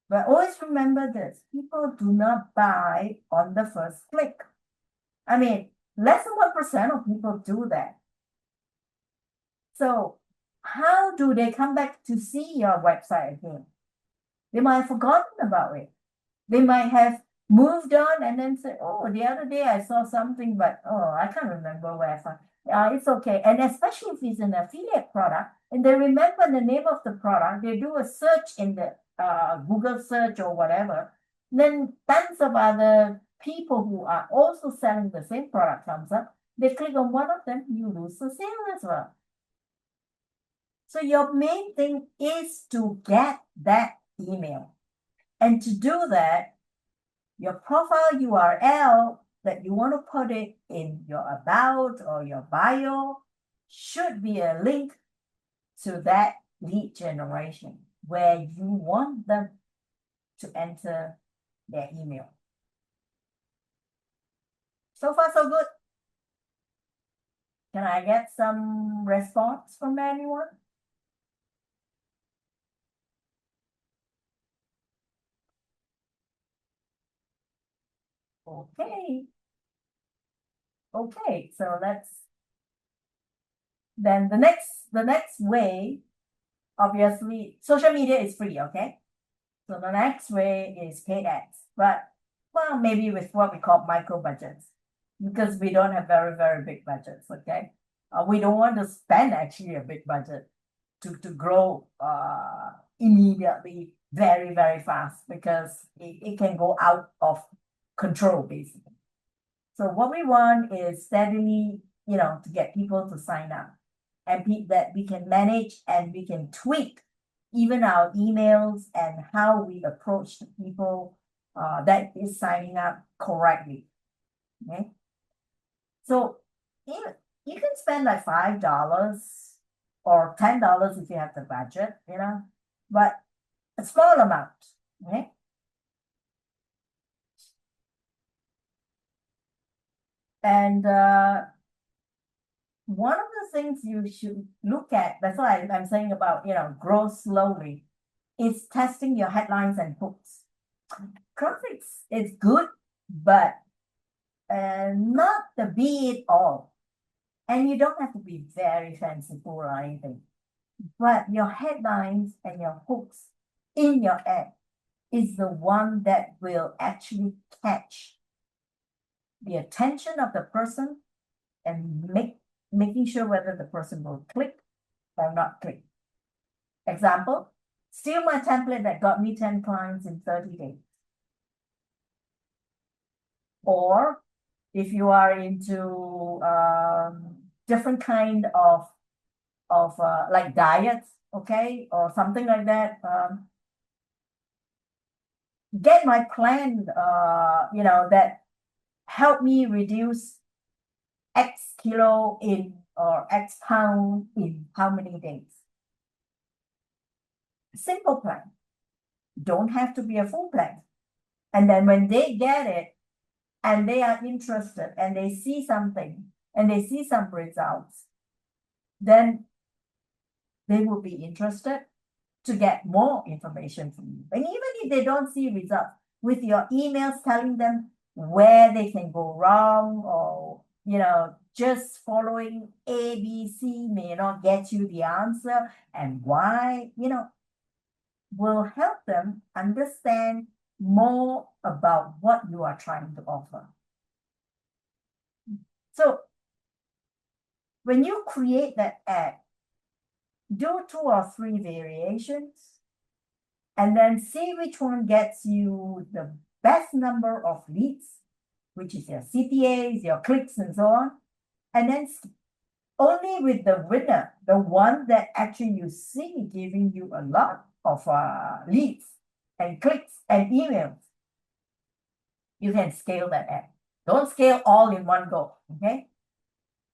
But always remember this, people do not buy on the first click. I mean, less than 1% of people do that. So how do they come back to see your website again? They might have forgotten about it. They might have moved on and then said, oh, the other day I saw something, but I can't remember where I found. It's okay. And especially if it's an affiliate product and they remember the name of the product, they do a search in the Google search or whatever, then tons of other people who are also selling the same product comes up. They click on one of them, you lose the sale as well. So your main thing is to get that email. And to do that, your profile URL that you want to put it in your about or your bio should be a link to that lead generation where you want them to enter their email. So far, so good. Can I get some response from anyone? Okay. Okay, so then the next way, obviously, social media is free, okay? So the next way is paid ads, but well, maybe with what we call micro budgets, because we don't have very, very big budgets, okay? We don't want to spend actually a big budget to grow immediately very, very fast because it can go out of control basically. So what we want is steadily, to get people to sign up and that we can manage and we can tweak even our emails and how we approach the people that is signing up correctly. Okay. So you can spend like $5 or $10 if you have the budget, but a small amount. Okay. And one of the things you should look at, that's why I'm saying about, grow slowly, is testing your headlines and hooks. Graphics is good, but not the be it all. And you don't have to be very fanciful or anything. But your headlines and your hooks in your ad is the one that will actually catch the attention of the person and making sure whether the person will click or not click. Example, steal my template that got me 10 clients in 30 days. Or if you are into different kind of like diets, okay, or something like that, get my plan, that help me reduce X kilo in or X pound in how many days. Simple plan. Don't have to be a full-page. And then when they get it and they are interested and they see something and they see some results, then they will be interested to get more information from you. And even if they don't see results, with your emails telling them where they can go wrong, or just following ABC may not get you the answer, and why, will help them understand more about what you are trying to offer. So when you create that ad, do 2 or 3 variations and then see which one gets you the best number of leads, which is your CPAs, your clicks, and so on. And then only with the winner, the one that actually you see giving you a lot of leads and clicks and emails, you can scale that ad. Don't scale all in one go, okay?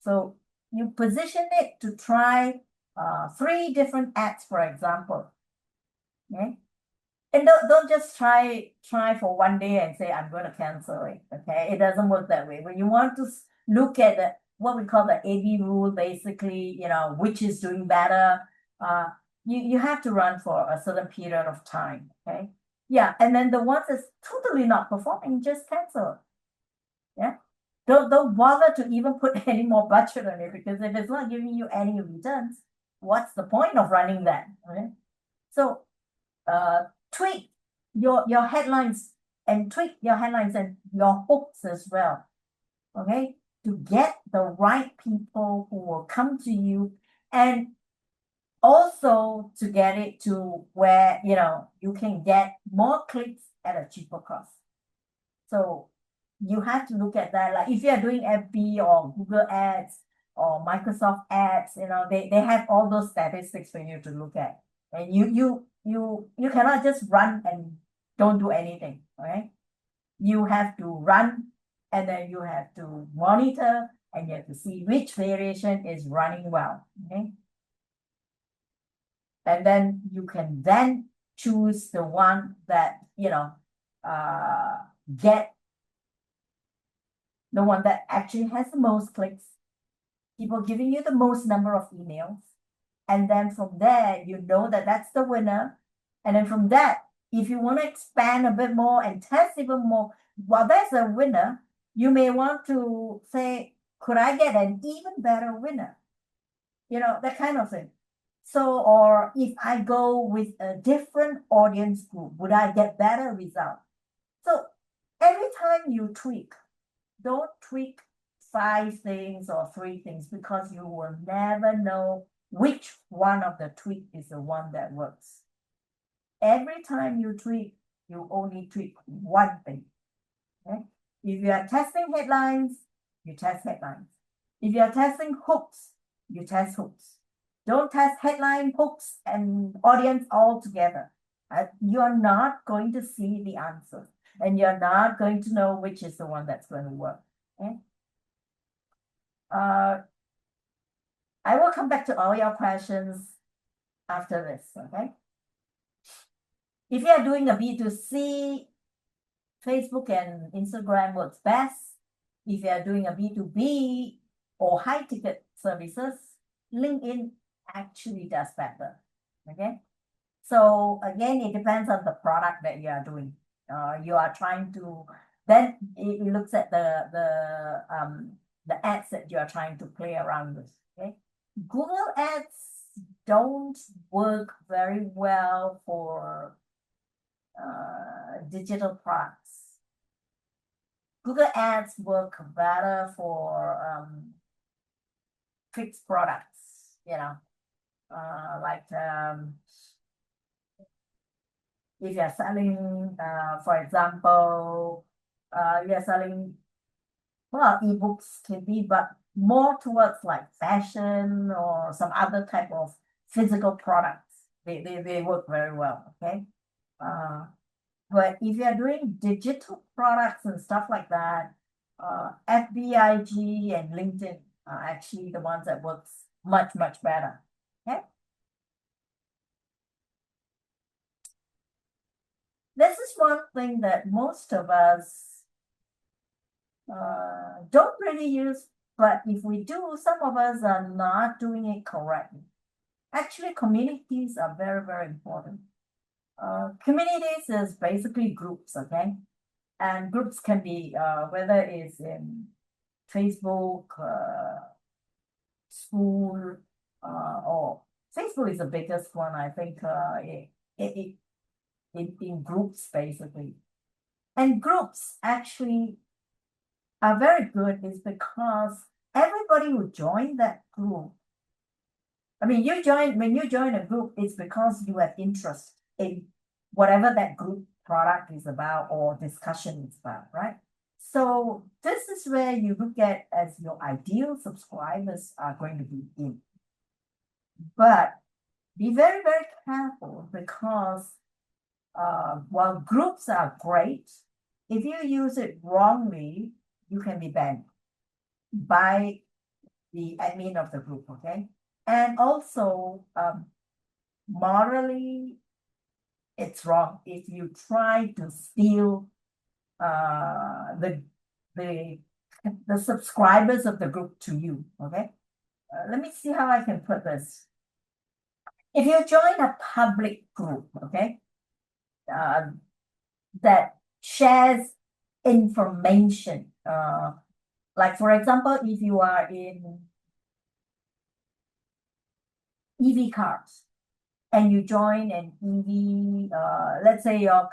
So you position it to try 3 different ads, for example, okay? And don't just try for one day and say, I'm going to cancel it, okay? It doesn't work that way. When you want to look at what we call the AB rule, basically, which is doing better, you have to run for a certain period of time, okay? Yeah, and then the ones that's totally not performing, just cancel it. Yeah. Don't bother to even put any more budget on it, because if it's not giving you any returns, what's the point of running that? Okay? So tweak your headlines and your hooks as well. Okay, to get the right people who will come to you, and also to get it to where you can get more clicks at a cheaper cost. So you have to look at that. Like if you are doing FB or Google Ads or Microsoft Ads, they have all those statistics for you to look at. And you cannot just run and don't do anything, okay? You have to run, and then you have to monitor, and you have to see which variation is running well, okay? And then you can then choose the one that, get the one that actually has the most clicks, people giving you the most number of emails. And then from there, that's the winner. And then from that, if you want to expand a bit more and test even more, while there's a winner, you may want to say, could I get an even better winner? That kind of thing. So, or if I go with a different audience group, would I get better results? So every time you tweak, don't tweak 5 things or 3 things, because you will never know which one of the tweak is the one that works. Every time you tweak, you only tweak one thing. Okay? If you are testing headlines, you test headlines. If you are testing hooks, you test hooks. Don't test headline, hooks, and audience all together. You're not going to see the answer, and you're not going to know which is the one that's going to work. Okay? I will come back to all your questions after this, okay? If you are doing a B2C, Facebook and Instagram works best. If you are doing a B2B or high-ticket services, LinkedIn actually does better, okay? So again, it depends on the product that you are doing. You are trying to, then it looks at the ads that you are trying to play around with, okay? Google Ads don't work very well for digital products. Google Ads work better for fixed products, like if you're selling, for example, you're selling, well, ebooks can be, but more towards like fashion or some other type of physical products. They work very well, okay? But if you're doing digital products and stuff like that, FBIG and LinkedIn are actually the ones that works much, much better, okay? one thing that most of us don't really use, but if we do, some of us are not doing it correctly. Actually, communities are very, very important. Communities is basically groups, okay? And groups can be whether it's in Facebook, school, or Facebook is the biggest one, I think, in groups basically. And groups actually are very good is because everybody who join that group, I mean, when you join a group, it's because you have interest in whatever that group product is about or discussion is about, right? So this is where you look at as your ideal subscribers are going to be in. But be very, very careful because while groups are great, if you use it wrongly, you can be banned by the admin of the group, okay? And also, morally, it's wrong if you try to steal the subscribers of the group to you, okay? Let me see how I can put this. If you join a public group, okay, that shares information, like for example, if you are in EV cars and you join an EV, let's say your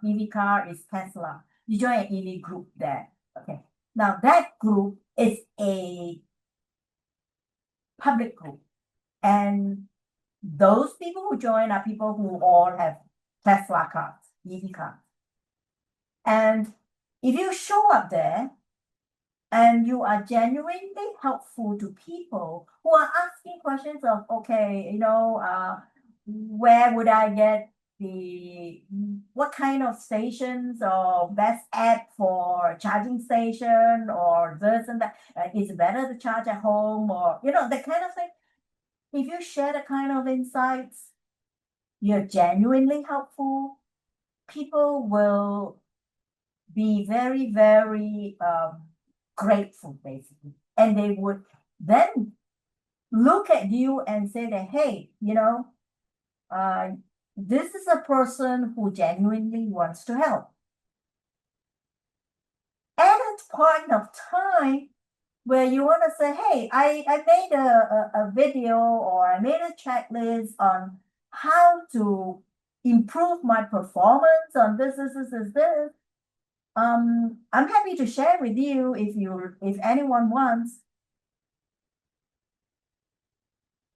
EV car is Tesla, you join an EV group there, okay. Now that group is a public group, and those people who join are people who all have Tesla cars, EV cars. And if you show up there and you are genuinely helpful to people who are asking questions of, okay, where would I get what kind of stations or best app for charging station or this and that, is it better to charge at home or, that kind of thing. If you share the kind of insights, you're genuinely helpful, people will be very, very grateful, basically. And they would then look at you and say that, hey, this is a person who genuinely wants to help. At a point of time where you want to say, hey, I made a video or I made a checklist on how to improve my performance on this. I'm happy to share with you if anyone wants.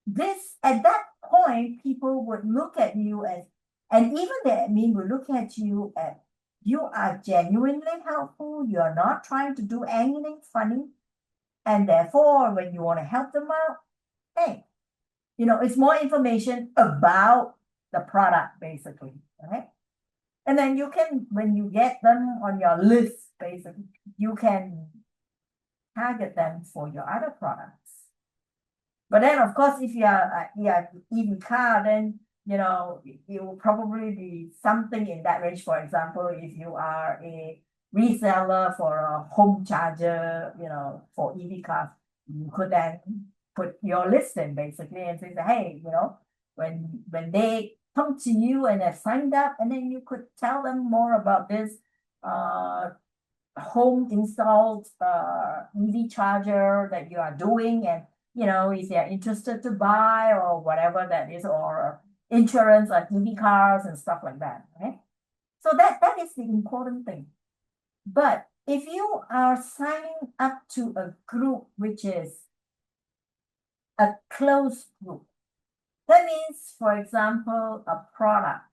This at that point, people would look at you as, and even the admin will look at you as you are genuinely helpful. You are not trying to do anything funny, and therefore, when you want to help them out, hey, it's more information about the product, basically, right? And then you can, when you get them on your list, basically, you can target them for your other products. But then, of course, if you are EV car, then, it will probably be something in that range. For example, if you are a reseller for a home charger, for EV cars, you could then put your list in basically and say, hey, when they come to you and have signed up, and then you could tell them more about this home installed EV charger that you are doing, and if they're interested to buy or whatever that is, or insurance on EV cars and stuff like that, right? So that is the important thing. But if you are signing up to a group which is a closed group, that means, for example, a product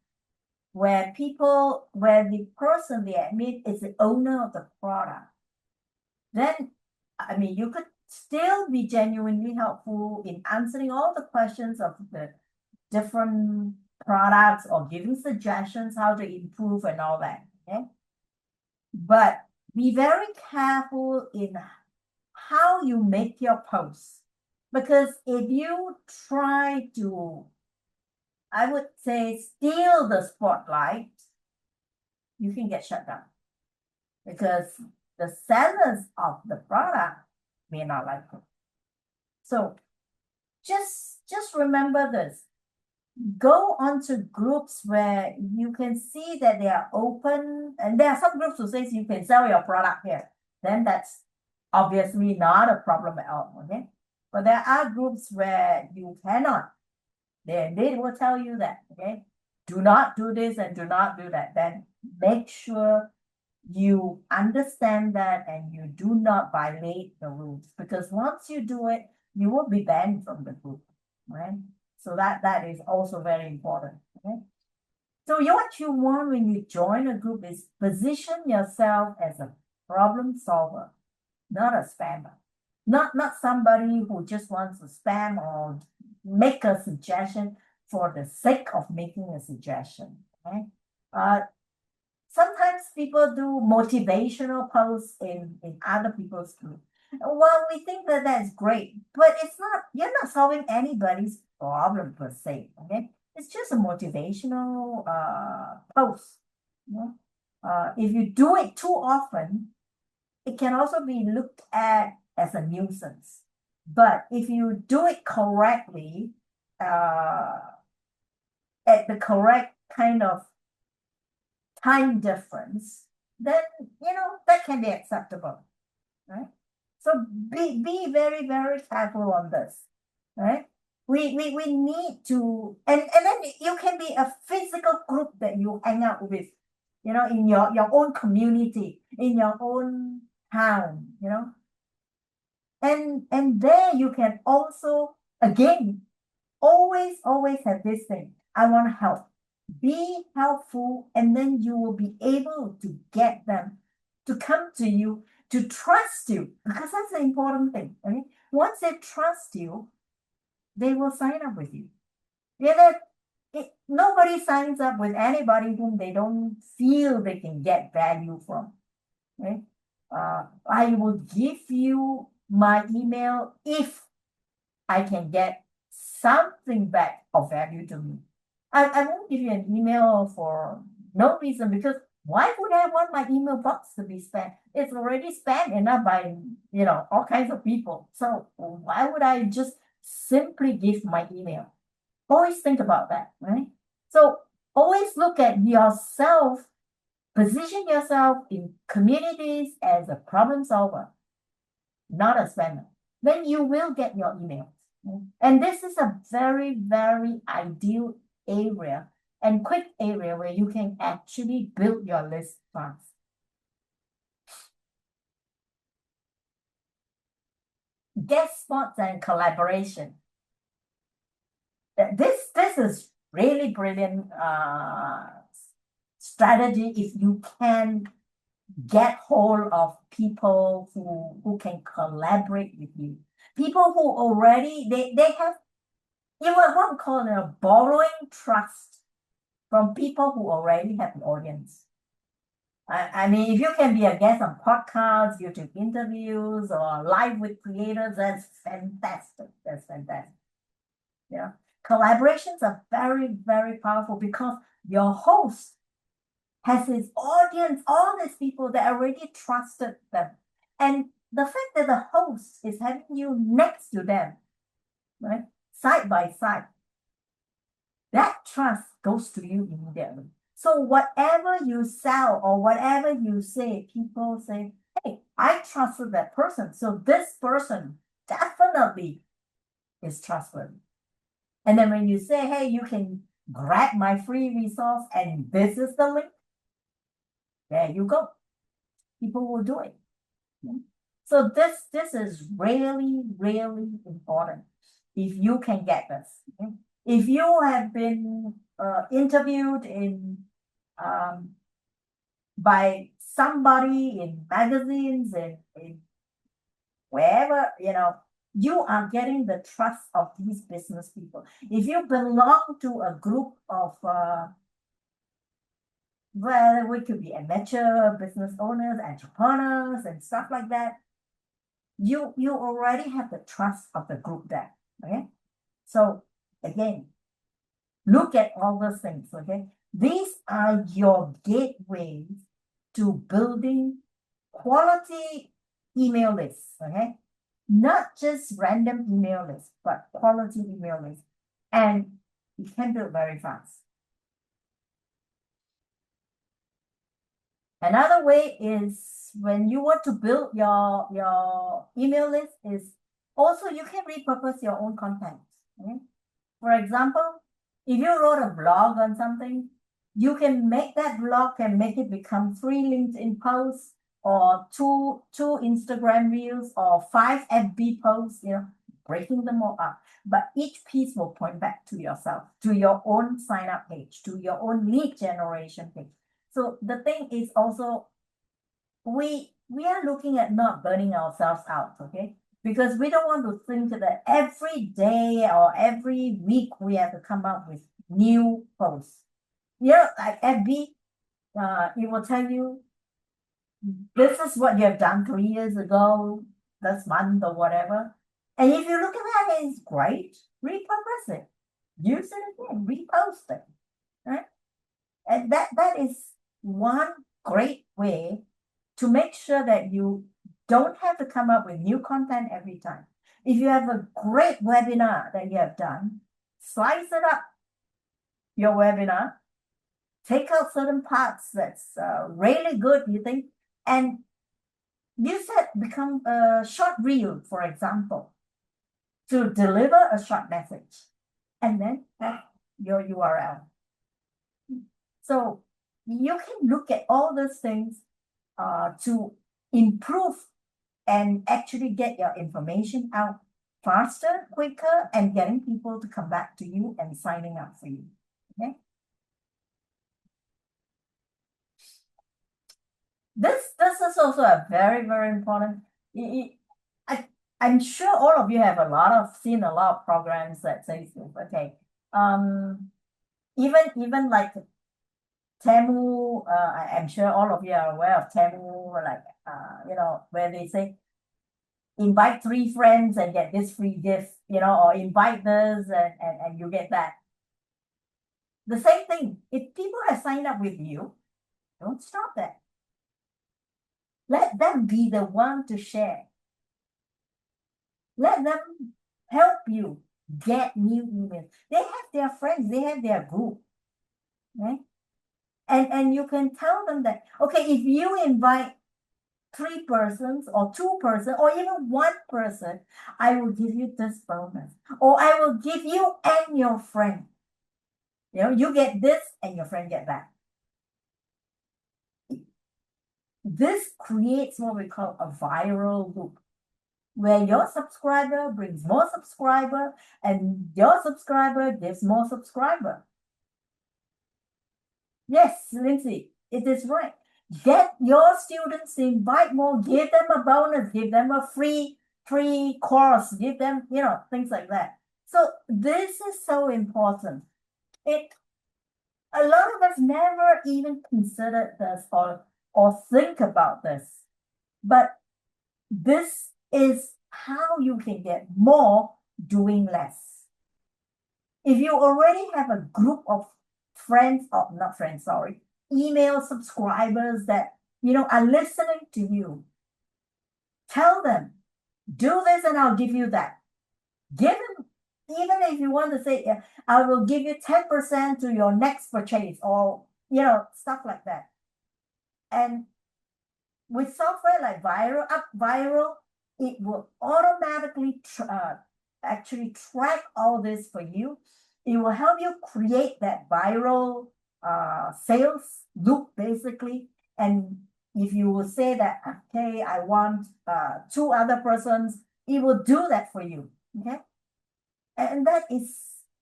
where the person, the admin, is the owner of the product, then, I mean, you could still be genuinely helpful in answering all the questions of the different products or giving suggestions how to improve and all that, okay? But be very careful in how you make your posts, because if you try to, I would say, steal the spotlight, you can get shut down because the sellers of the product may not like it. So just remember this. Go onto groups where you can see that they are open, and there are some groups who says you can sell your product here. Then that's obviously not a problem at all, okay? But there are groups where you cannot. They will tell you that, okay? Do not do this and do not do that. Then make sure you understand that and you do not violate the rules, because once you do it, you will be banned from the group, right? So that is also very important, okay? So what you want when you join a group is position yourself as a problem solver, not a spammer. Not somebody who just wants to spam or make a suggestion for the sake of making a suggestion, okay? Sometimes people do motivational posts in other people's group. Well, we think that that's great, but it's not, you're not solving anybody's problem per se, okay? It's just a motivational post. You know? If you do it too often, it can also be looked at as a nuisance. But if you do it correctly, at the correct kind of time difference, then that can be acceptable, right? So be very, very careful on this, right? We need to, and then you can be a physical group that you hang out with, in your own community, in your own town, and there you can also, again, always have this thing. I want to help. Be helpful, and then you will be able to get them to come to you, to trust you, because that's the important thing. Okay? Once they trust you, they will sign up with you. Nobody signs up with anybody whom they don't feel they can get value from. Right? I will give you my email if I can get something back of value to me. I won't give you an email for no reason, because why would I want my email box to be spammed? It's already spammed enough by, all kinds of people. So why would I just simply give my email? Always think about that, right? So always look at yourself, position yourself in communities as a problem solver, not a spammer. Then you will get your emails. And this is a very, very ideal area and quick area where you can actually build your list fast. Guest spots and collaboration. This is really brilliant strategy if you can get hold of people who can collaborate with you. People who already, they have, you would want to call it borrowing trust from people who already have an audience. I mean, if you can be a guest on podcasts, YouTube interviews, or live with creators, that's fantastic. That's fantastic. Yeah. Collaborations are very, very powerful because your host has his audience, all these people that already trusted them. And the fact that the host is having you next to them, right, side by side, that trust goes to you immediately. So whatever you sell or whatever you say, people say, hey, I trusted that person. So this person definitely is trustworthy. And then when you say, hey, you can grab my free resource and this is the link, there you go. People will do it. So this is really, really important if you can get this. Okay? If you have been interviewed by somebody in magazines and in wherever, you are getting the trust of these business people. If you belong to a group of well, we could be amateur business owners, entrepreneurs, and stuff like that, you already have the trust of the group there. Okay. So again, look at all those things. Okay. These are your gateways to building quality email lists, okay? Not just random email lists, but quality email lists. And you can do it very fast. Another way is when you want to build your email list is also you can repurpose your own content. Okay? For example, if you wrote a blog on something, you can make that blog and make it become 3 LinkedIn posts or two Instagram reels or 5 FB posts, breaking them all up. But each piece will point back to yourself, to your own sign up page, to your own lead generation page. So the thing is also we are looking at not burning ourselves out, okay? Because we don't want to think that every day or every week we have to come up with new posts. Like FB, it will tell you this is what you have done 3 years ago, this month or whatever. And if you look at that, it's great. Repurpose it, use it again, repost it, right? And that is one great way to make sure that you don't have to come up with new content every time. If you have a great webinar that you have done, slice it up, your webinar, take out certain parts that's really good, you think, and use that become a short reel, for example, to deliver a short message, and then that's your URL. So you can look at all those things to improve and actually get your information out faster, quicker, and getting people to come back to you and signing up for you. Okay. This is also a very, very important. I'm sure all of you have seen a lot of programs that says this. Okay. Even like Temu, I'm sure all of you are aware of Temu, like where they say invite 3 friends and get this free gift, or invite this and you get that. The same thing. If people have signed up with you, don't stop that. Let them be the one to share. Let them help you get new emails. They have their friends, they have their group. Right? And you can tell them that, okay, if you invite 3 persons or 2 persons or even 1 person, I will give you this bonus. Or I will give you and your friend. You get this and your friend get that. This creates what we call a viral loop, where your subscriber brings more subscriber and your subscriber gives more subscriber. Yes, Lindsay, it is right. Get your students to invite more, give them a bonus, give them a free course, give them, things like that. So this is so important. A lot of us never even considered this or think about this. But this is how you can get more doing less. If you already have a group of friends, or not friends, sorry, email subscribers that, are listening to you, tell them, do this and I'll give you that. Give them, even if you want to say, I will give you 10% to your next purchase or, stuff like that. And with software like Viral, it will automatically actually track all this for you. It will help you create that viral sales loop, basically. And if you will say that, okay, I want 2 other persons, it will do that for you. Okay. And that is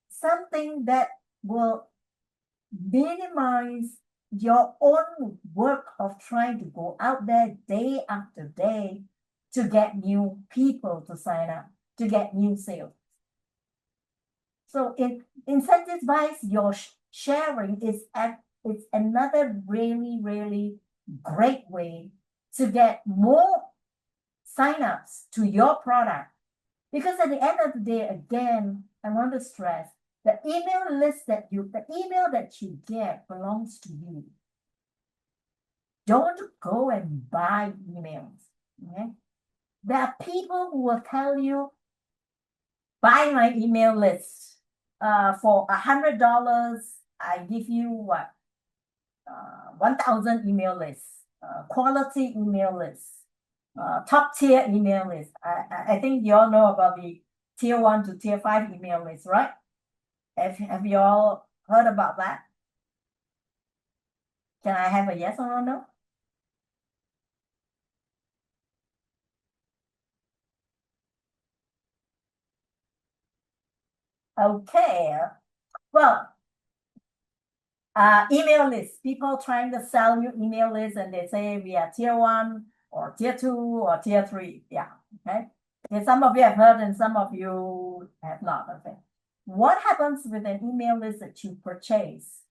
something that will minimize your own work of trying to go out there day after day to get new people to sign up, to get new sales. So it incentivize your sharing is another really, really great way to get more signups to your product. Because at the end of the day, again, I want to stress, The email list the email that you get belongs to you. Don't go and buy emails. Okay? There are people who will tell you, buy my email list. For $100, I give you what? 1,000 email lists, quality email lists, top tier email lists. I think you all know about the tier 1 to tier 5 email lists, right? Have you all heard about that? Can I have a yes or a no? Okay. Well, email lists. People trying to sell you email lists and they say we are tier 1 or tier 2 or tier 3. Yeah. Okay. Okay, some of you have heard and some of you have not. Okay. What happens with an email list that you purchase?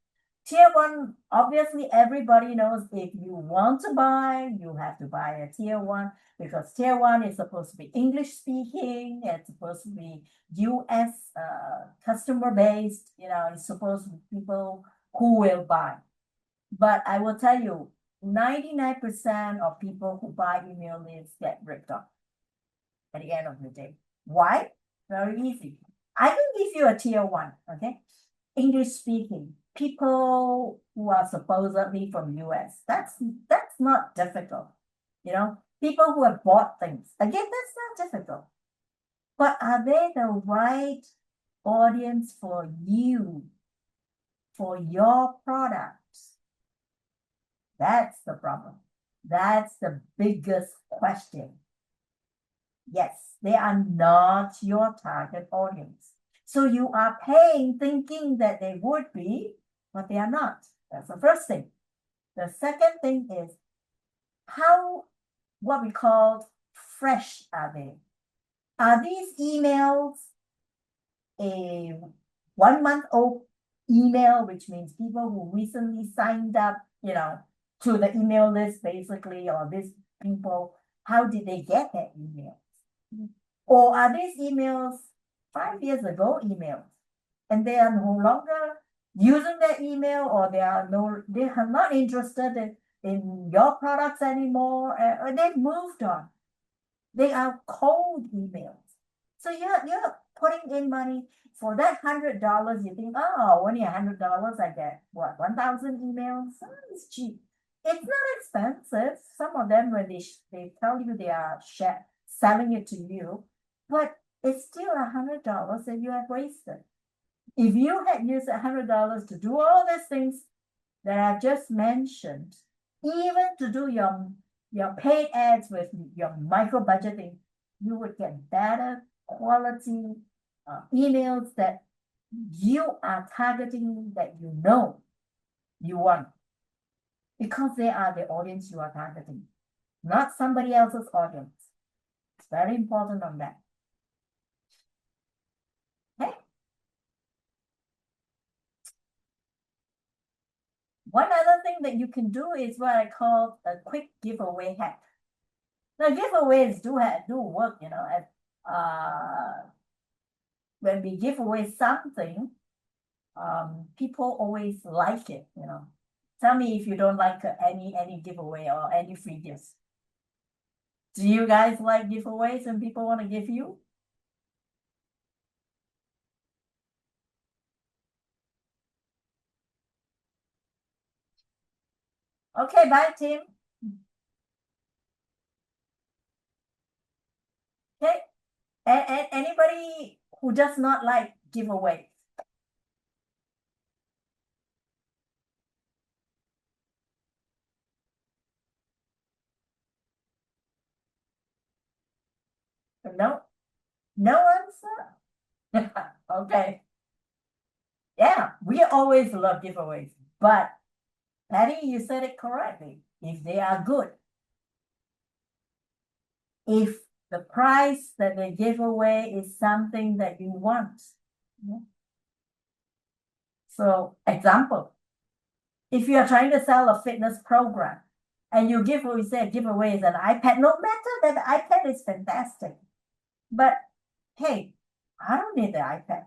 Tier 1, obviously everybody knows if you want to buy, you have to buy a tier 1 because tier 1 is supposed to be English speaking, it's supposed to be US customer based, it's supposed to be people who will buy. But I will tell you, 99% of people who buy email lists get ripped off at the end of the day. Why? Very easy. I can give you a tier 1, okay? English speaking, people who are supposedly from US. That's not difficult. People who have bought things. Again, that's not difficult. But are they the right audience for you, for your products? That's the problem. That's the biggest question. Yes, they are not your target audience. So you are paying thinking that they would be, but they are not. That's the first thing. The second thing is what we call fresh are they? Are these emails a 1-month-old email, which means people who recently signed up, to the email list basically, or these people, how did they get that email? Or are these emails 5 years ago emails and they are no longer using that email or they are not interested in your products anymore or they've moved on. They are cold emails. So you're putting in money for that $100. You think, oh, only $100, I get what, 1,000 emails? Oh, it's cheap. It's not expensive. Some of them, when they tell you they are selling it to you, but it's still $100 that you have wasted. If you had used $100 to do all these things that I've just mentioned, even to do your paid ads with your micro budgeting, you would get better quality emails that you are targeting, that you want, because they are the audience you are targeting, not somebody else's audience. It's very important on that. Okay. One other thing that you can do is what I call a quick giveaway hack. Now, giveaways do work, when we give away something, people always like it, Tell me if you don't like any giveaway or any free gifts. Do you guys like giveaways and people want to give you? Okay, bye, Tim. Okay. And anybody who does not like giveaways? No? No answer? Okay. Yeah, we always love giveaways, but Patty, you said it correctly. If they are good, if the price that they give away is something that you want. So, example, if you are trying to sell a fitness program and you say giveaway is an iPad, no matter that the iPad is fantastic, but hey, I don't need the iPad.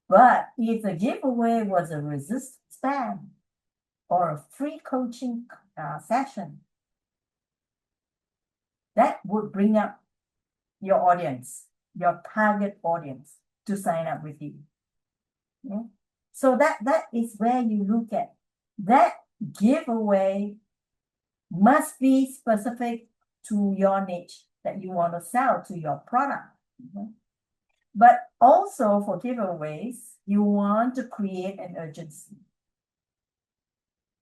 But if the giveaway was a resist spam or a free coaching session, that would bring up your audience, your target audience to sign up with you. Yeah? So that is where you look at that giveaway must be specific to your niche that you want to sell to your product. But also for giveaways, you want to create an urgency.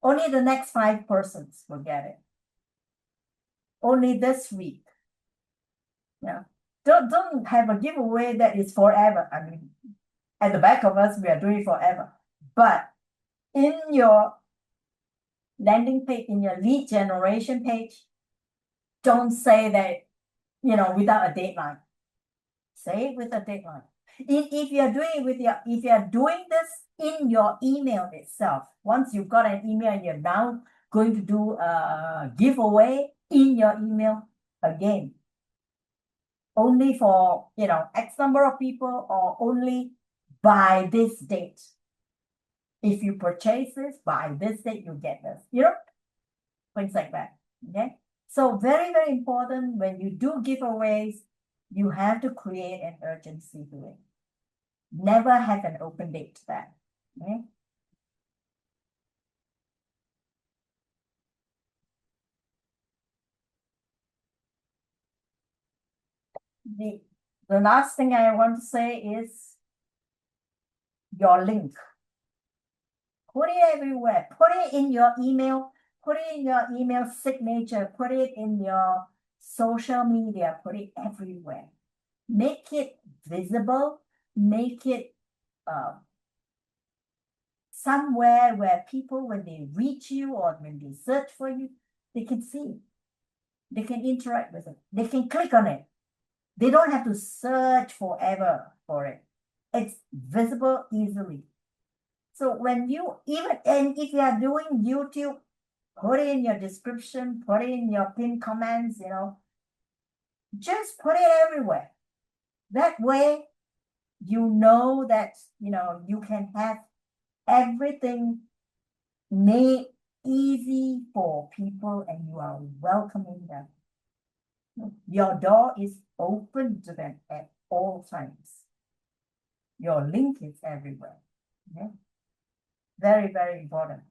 Only the next 5 persons will get it. Only this week. Yeah. Don't have a giveaway that is forever. I mean, at the back of us, we are doing forever. But in your landing page, in your lead generation page, don't say that, without a deadline. Say it with a deadline. If you're doing if you're doing this in your email itself, once you've got an email and you're now going to do a giveaway in your email again, only for X number of people or only by this date. If you purchase this by this date, you get this. Things like that. Okay. So very, very important when you do giveaways, you have to create an urgency to it. Never have an open date to that. Okay. The last thing I want to say is your link. Put it everywhere. Put it in your email. Put it in your email signature. Put it in your social media. Put it everywhere. Make it visible. Make it somewhere where people, when they reach you or when they search for you, they can see it. They can interact with it. They can click on it. They don't have to search forever for it. It's visible easily. So when and if you are doing YouTube, put it in your description, put it in your pinned comments, just put it everywhere. That way, you know that, you can have everything made easy for people and you are welcoming them. Your door is open to them at all times. Your link is everywhere. Okay? Very, very important.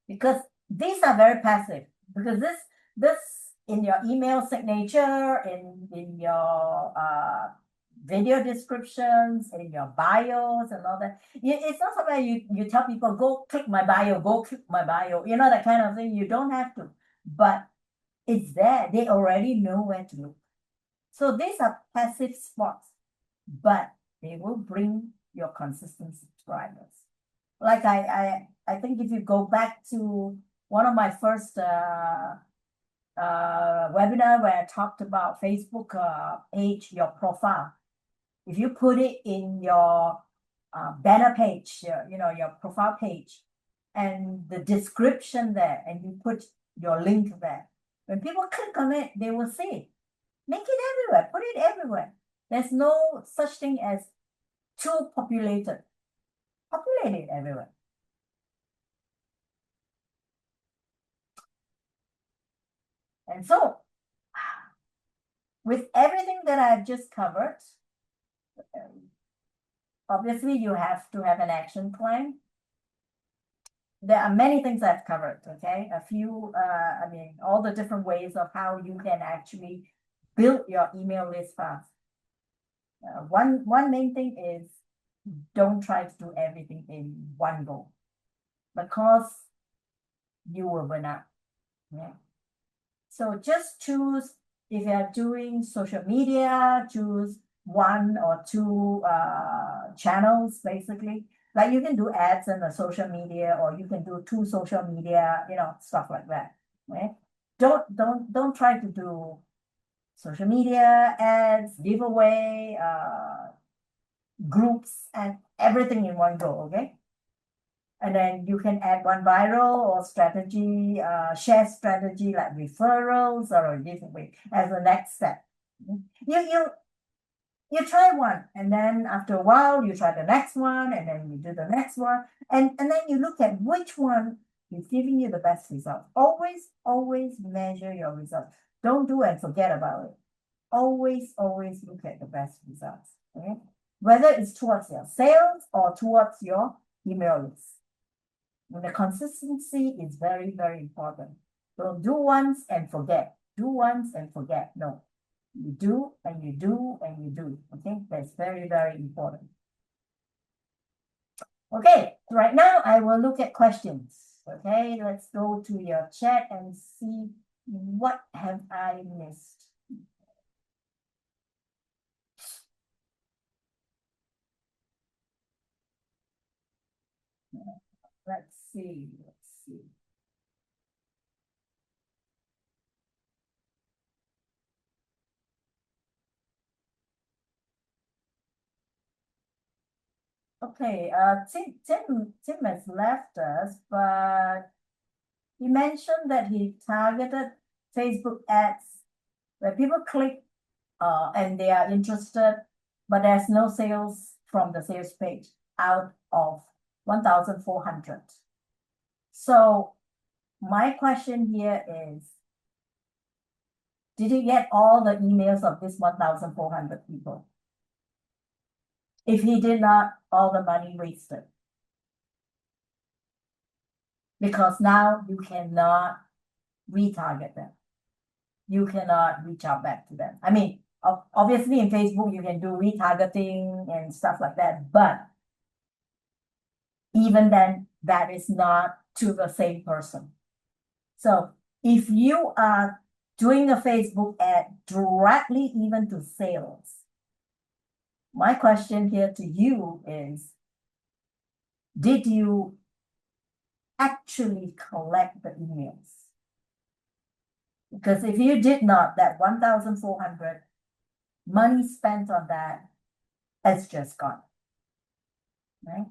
Because these are very passive. Because this in your email signature, in your video descriptions, in your bios and all that. It's not something you tell people, go click my bio, go click my bio, that kind of thing. You don't have to. But it's there. They already know where to look. So these are passive spots, but they will bring your consistent subscribers. Like I think if you go back to one of my first webinar where I talked about Facebook page, your profile. If you put it in your banner page, your profile page, and the description there, and you put your link there, when people click on it, they will see it. Make it everywhere. Put it everywhere. There's no such thing as too populated. Populate it everywhere. And so, with everything that I've just covered, obviously you have to have an action plan. There are many things I've covered, okay? A few, all the different ways of how you can actually build your email list fast. One main thing is don't try to do everything in one go because you will burn out. Yeah. So just choose, if you're doing social media, choose 1 or 2 channels, basically. Like you can do ads in the social media, or you can do 2 social media, stuff like that. Right? Don't try to do social media, ads, giveaway, groups, and everything in one go, okay? And then you can add one viral or strategy, share strategy like referrals or a giveaway as the next step. You try one, and then after a while, you try the next one, and then you do the next one, and then you look at which one is giving you the best result. Always measure your results. Don't do and forget about it. Always look at the best results. Okay? Whether it's towards your sales or towards your email list. And the consistency is very important. Don't do once and forget. Do once and forget. No. You do and you do and you do. Okay, that's very important. Okay, right now I will look at questions. Okay, let's go to your chat and see what have I missed. Let's see. Okay, Tim has left us, but he mentioned that he targeted Facebook ads where people click and they are interested, but there's no sales from the sales page out of 1,400. So my question here is, did you get all the emails of this 1,400 people? If he did not, all the money wasted. Because now you cannot retarget them. You cannot reach out back to them. I mean, obviously in Facebook, you can do retargeting and stuff like that, but even then, that is not to the same person. So if you are doing a Facebook ad directly even to sales, my question here to you is, did you actually collect the emails? Because if you did not, that 1,400 money spent on that has just gone. Right?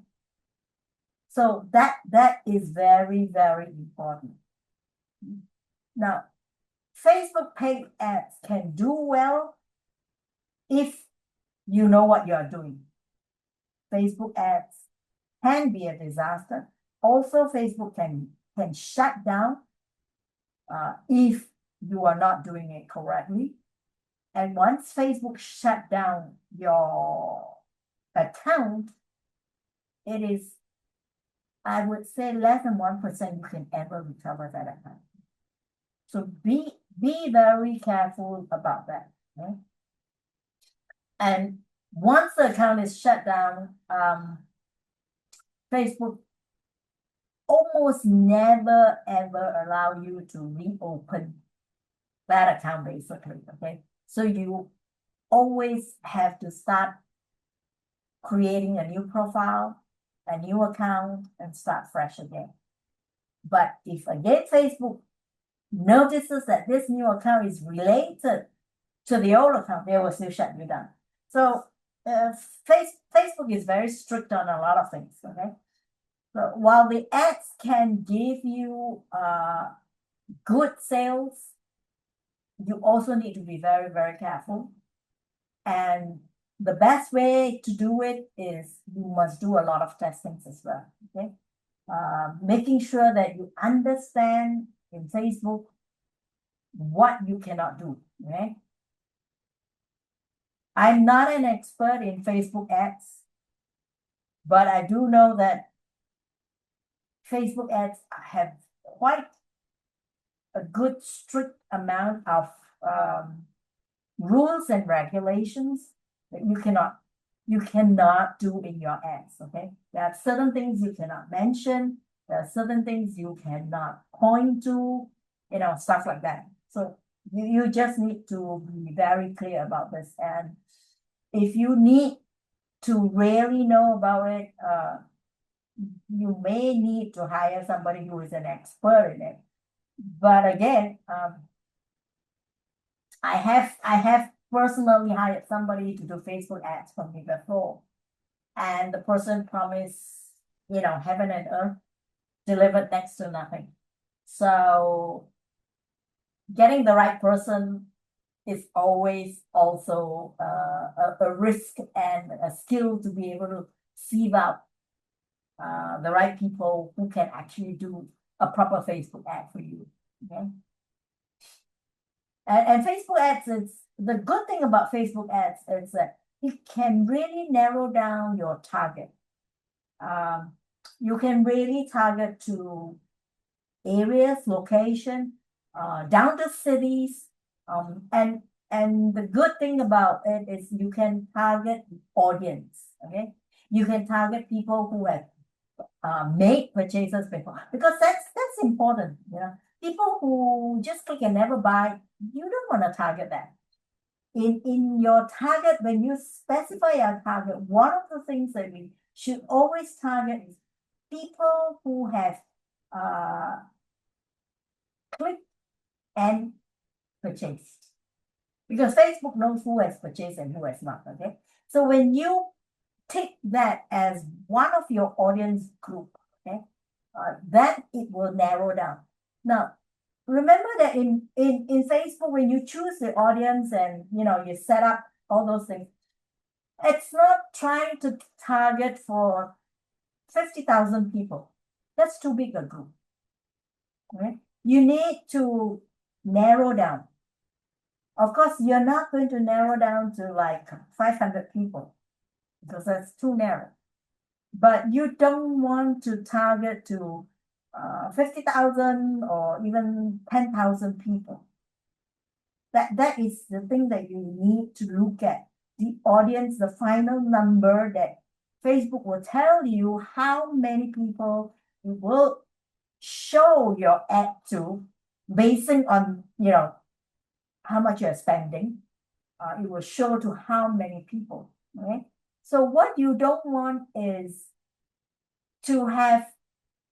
So that is very important. Now, Facebook paid ads can do well if you know what you're doing. Facebook ads can be a disaster. Also, Facebook can shut down if you are not doing it correctly. And once Facebook shut down your account, it is, I would say, less than 1% you can ever recover that account. So be very careful about that. Okay? And once the account is shut down, Facebook almost never ever allow you to reopen that account basically. Okay, so you always have to start creating a new profile, a new account, and start fresh again. But if again Facebook notices that this new account is related to the old account, they will still shut you down. So Facebook is very strict on a lot of things. Okay, so while the ads can give you good sales, you also need to be very careful. And the best way to do it is you must do a lot of testings as well. Okay, making sure that you understand in Facebook what you cannot do. Okay, I'm not an expert in Facebook ads, but I do know that Facebook ads have quite a good strict amount of rules and regulations that you cannot do in your ads. Okay, there are certain things you cannot mention. There are certain things you cannot point to. Stuff like that. So you just need to be very clear about this. And if you need to really know about it, you may need to hire somebody who is an expert in it. But again, I have personally hired somebody to do Facebook ads for me before, and the person promised, heaven and earth, delivered next to nothing. So getting the right person is always also a risk and a skill to be able to sieve out the right people who can actually do a proper Facebook ad for you. Okay. And Facebook ads, it's the good thing about Facebook ads is that it can really narrow down your target. You can really target to areas, location, down to cities. And the good thing about it is you can target audience. Okay, you can target people who have made purchases before, because that's important. You know, people who just click and never buy, you don't want to target that. In your target, when you specify your target, one of the things that we should always target is people who have clicked and purchased. Because Facebook knows who has purchased and who has not. Okay. So when you take that as one of your audience group, okay, then it will narrow down. Now, remember that in Facebook, when you choose the audience and you set up all those things, it's not trying to target for 50,000 people. That's too big a group. Okay? You need to narrow down. Of course, you're not going to narrow down to like 500 people because that's too narrow. But you don't want to target to 50,000 or even 10,000 people. That is the thing that you need to look at. The audience, the final number that Facebook will tell you how many people it will show your ad to, basing on how much you're spending. It will show to how many people. Okay. So what you don't want is to have,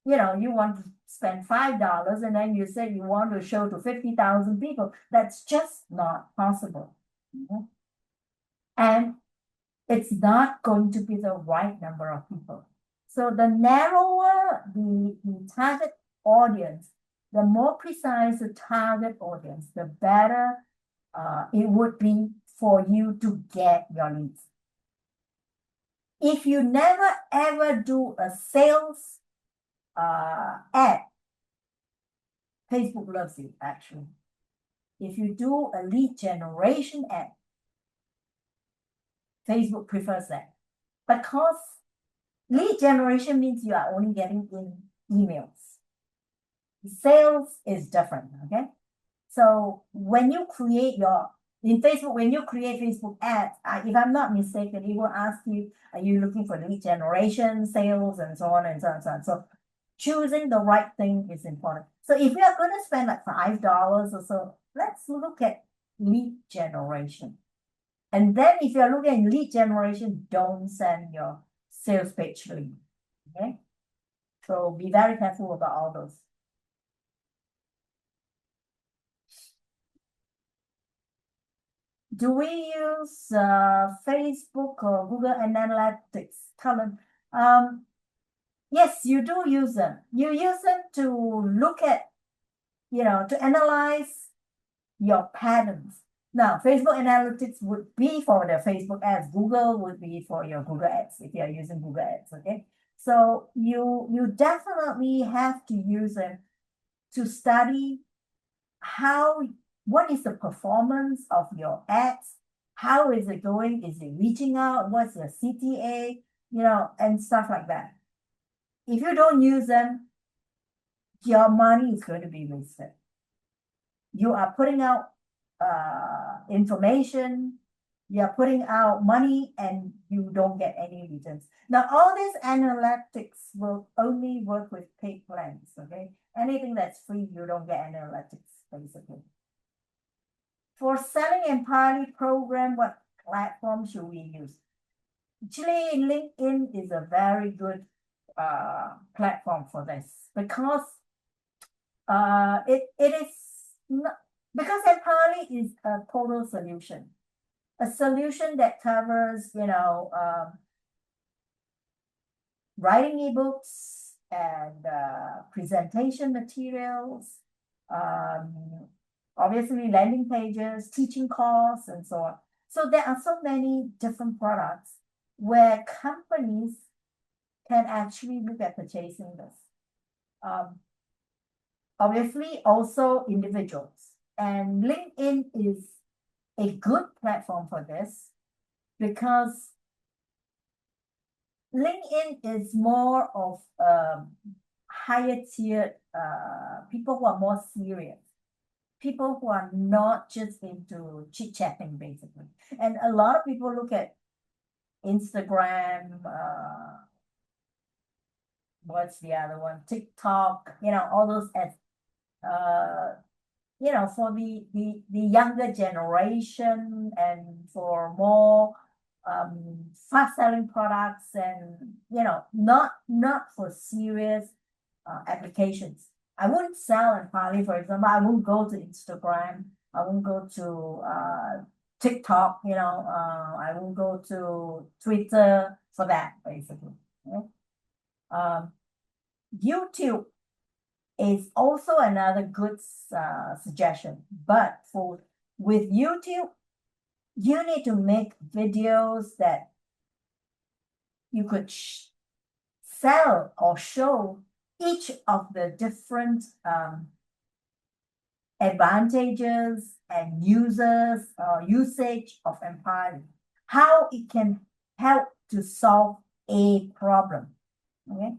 you want to spend $5 and then you say you want to show to 50,000 people. That's just not possible. Okay? And it's not going to be the right number of people. So the narrower the target audience, the more precise the target audience, the better it would be for you to get your leads. If you never ever do a sales ad, Facebook loves you actually. If you do a lead generation ad, Facebook prefers that, because lead generation means you are only getting in emails. Sales is different, okay? So when you create in Facebook, when you create Facebook ads, if I'm not mistaken, it will ask you, are you looking for lead generation, sales, and so on and so on and so on. So choosing the right thing is important. So if you are going to spend like $5 or so, let's look at lead generation. And then if you're looking at lead generation, don't send your sales page link. Okay. So be very careful about all those. Do we use Facebook or Google Analytics, Colin? Yes, you do use them. You use them to look at, to analyze your patterns. Now, Facebook Analytics would be for the Facebook ads. Google would be for your Google ads if you're using Google ads, okay? So you definitely have to use them to study what is the performance of your ads? How is it going? Is it reaching out? What's your CTA? And stuff like that. If you don't use them, your money is going to be wasted. You are putting out information, you're putting out money, and you don't get any returns. Now, all these analytics will only work with paid plans, okay? Anything that's free, you don't get analytics, basically. For selling entirely program, what platform should we use? Actually, LinkedIn is a very good platform for this, because it is not, because entirely is a total solution. A solution that covers, writing ebooks and presentation materials, obviously landing pages, teaching courses, and so on. So there are so many different products where companies can actually look at purchasing this. Um, Obviously, also individuals. And LinkedIn is a good platform for this because LinkedIn is more of higher tier people who are more serious, people who are not just into chit chatting, basically. And a lot of people look at Instagram, what's the other one? TikTok, all those as for the younger generation and for more fast selling products and not for serious applications. I wouldn't sell entirely, for example, I won't go to Instagram, I won't go to TikTok, I won't go to Twitter for that, basically. Um, YouTube is also another good suggestion. But with YouTube, you need to make videos that you could sell or show each of the different advantages and usage of Empirely, how it can help to solve a problem. Okay.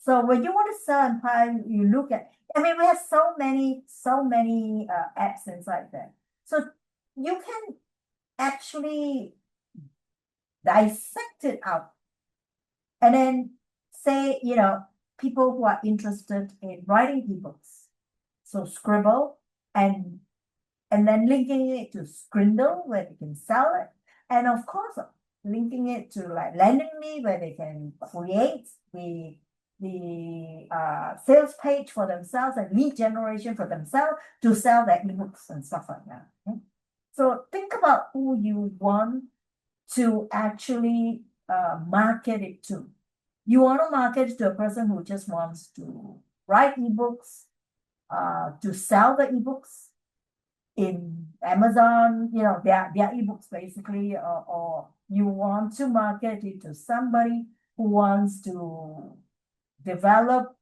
So when you want to sell Empire, you look at, I mean, we have so many apps inside there. So you can actually dissect it out and then say, people who are interested in writing ebooks. So Scribble and then linking it to Skrindle where they can sell it. And of course, linking it to like Lendingly where they can create the sales page for themselves and lead generation for themselves to sell their ebooks and stuff like that. Okay? So think about who you want to actually market it to. You want to market it to a person who just wants to write ebooks, to sell the ebooks in Amazon, their ebooks basically, or you want to market it to somebody who wants to develop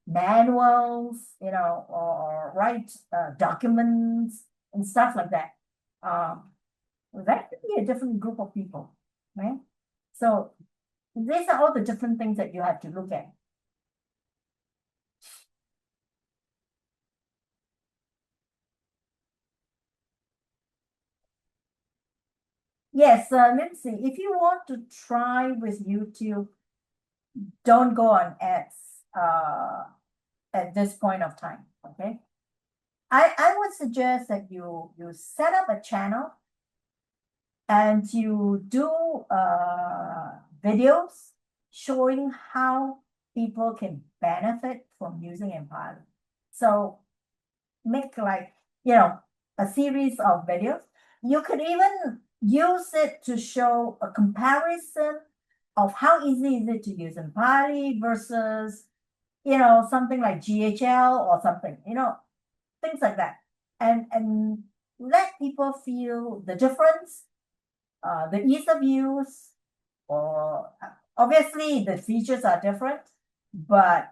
manuals, or write documents and stuff like that. That could be a different group of people, right? So these are all the different things that you have to look at. Yes, Lindsay, if you want to try with YouTube, don't go on ads at this point of time, okay? I would suggest that you set up a channel and you do videos showing how people can benefit from using Empirely. So make like, a series of videos. You could even use it to show a comparison of how easy is it to use Empirely versus, something like GHL or something, things like that. And let people feel the difference, the ease of use, or obviously the features are different, but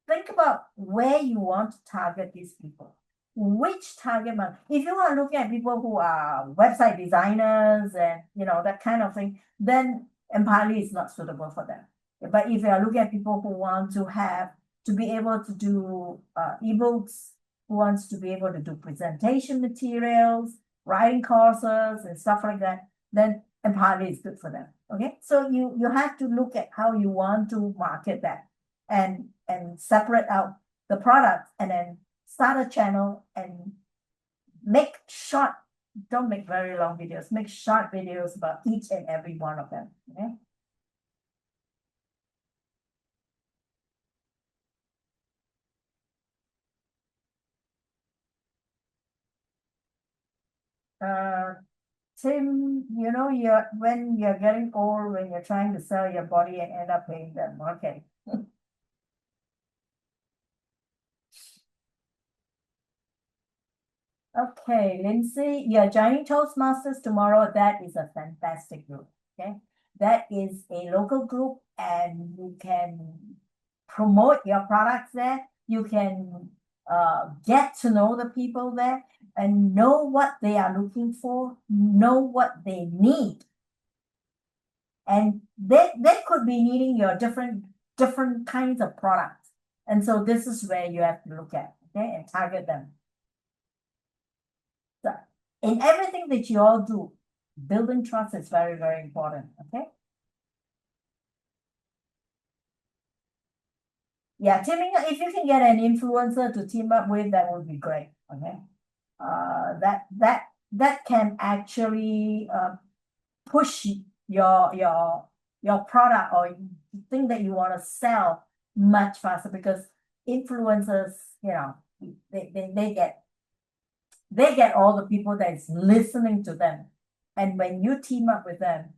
think about where you want to target these people. Which target market? If you are looking at people who are website designers and that kind of thing, then Empirely is not suitable for them. But if you are looking at people who want to be able to do ebooks, who wants to be able to do presentation materials, writing courses and stuff like that, then Empirely is good for them. Okay, so you have to look at how you want to market that and separate out the products and then start a channel and make short, don't make very long videos, make short videos about each and every one of them. Okay. Tim, when you're getting old, when you're trying to sell your body and end up paying them. Okay. Okay, Lindsay, you're joining Toastmasters tomorrow. That is a fantastic group. Okay. That is a local group and you can promote your products there. You can get to know the people there and know what they are looking for, know what they need. And they could be needing your different kinds of products. And so this is where you have to look at, okay, and target them. So in everything that you all do, building trust is very, very important. Okay. Yeah, teaming if you can get an influencer to team up with, that would be great. Okay. That can actually push your product or thing that you want to sell much faster because influencers, you know, they get all the people that is listening to them. And when you team up with them,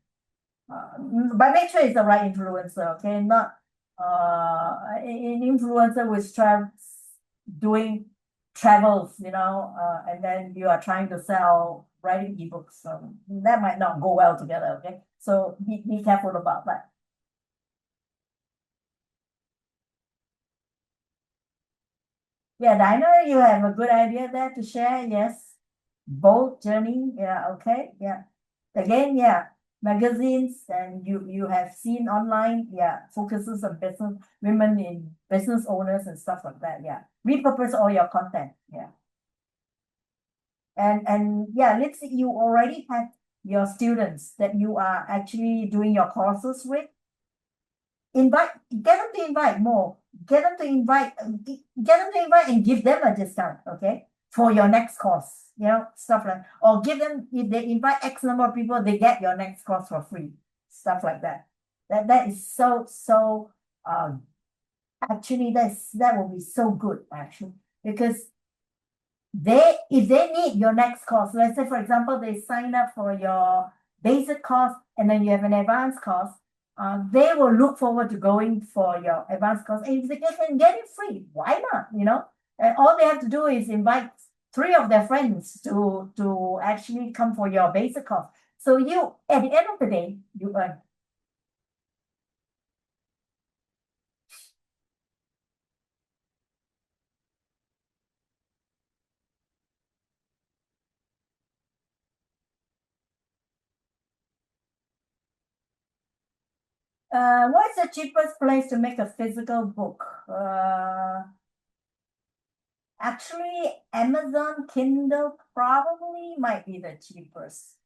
but make sure it's the right influencer, okay? Not an influencer with doing travels, and then you are trying to sell writing ebooks. So that might not go well together, okay? So be careful about that. Yeah, Dinah, you have a good idea there to share. Yes. Bold journey. Yeah. Okay. Yeah. Again, yeah. Magazines and you have seen online. Yeah. Focuses on business, women in business owners and stuff like that. Yeah. Repurpose all your content. Yeah. And yeah, let's say you already have your students that you are actually doing your courses with invite, get them to invite more, get them to invite, and give them a discount, okay, for your next course, stuff like, or give them, if they invite X number of people, they get your next course for free, stuff like that. That is so, actually, that will be so good, actually, because if they need your next course, let's say, for example, they sign up for your basic course and then you have an advanced course, they will look forward to going for your advanced course. And if they can get it free, why not? And all they have to do is invite three of their friends to actually come for your basic course. So you, at the end of the day, you earn. What's the cheapest place to make a physical book? Actually, Amazon Kindle probably might be the cheapest.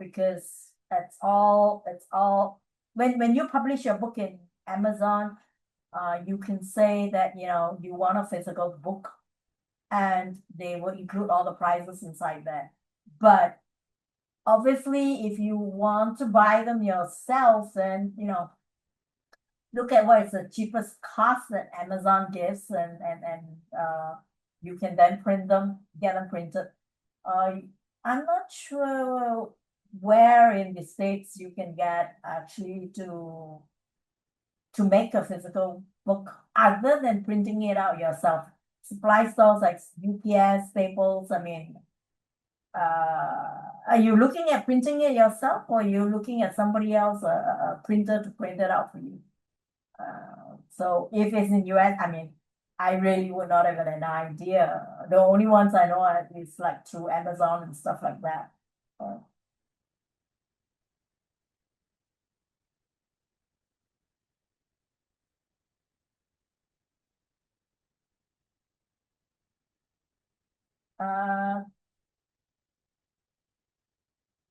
Because it's all when you publish your book in Amazon, you can say that you want a physical book and they will include all the prices inside there. But obviously, if you want to buy them yourself, then look at what is the cheapest cost that Amazon gives and you can then print them, get them printed. Uh, I'm not sure where in the States you can get actually to make a physical book other than printing it out yourself. Supply stores like UPS, Staples, I mean, are you looking at printing it yourself or are you looking at somebody else, a printer to print it out for you? So if it's in US, I mean, I really would not have an idea. The only ones I know are is like through Amazon and stuff like that. Uh, uh,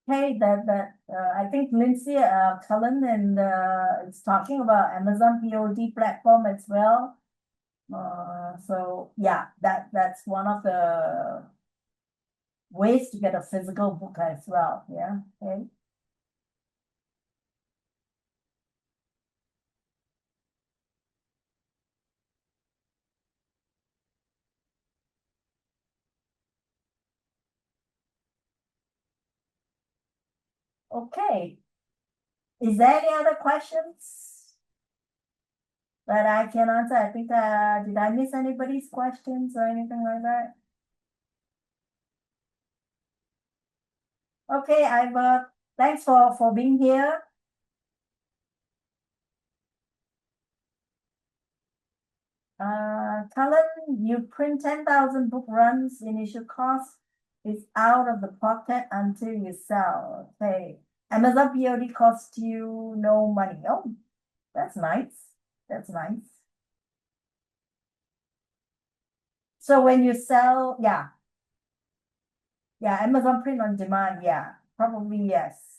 hey, I think Lindsay Cullen and is talking about Amazon POD platform as well. So yeah, that's one of the ways to get a physical book as well. Yeah. Okay. Okay. Is there any other questions that I can answer? I think did I miss anybody's questions or anything like that? Okay, thanks for being here. Cullen, you print 10,000 book runs, initial cost is out of the pocket until you sell. Okay. Amazon POD cost you no money. Oh, that's nice. That's nice. So when you sell, yeah, yeah, Amazon print on demand, yeah, probably yes.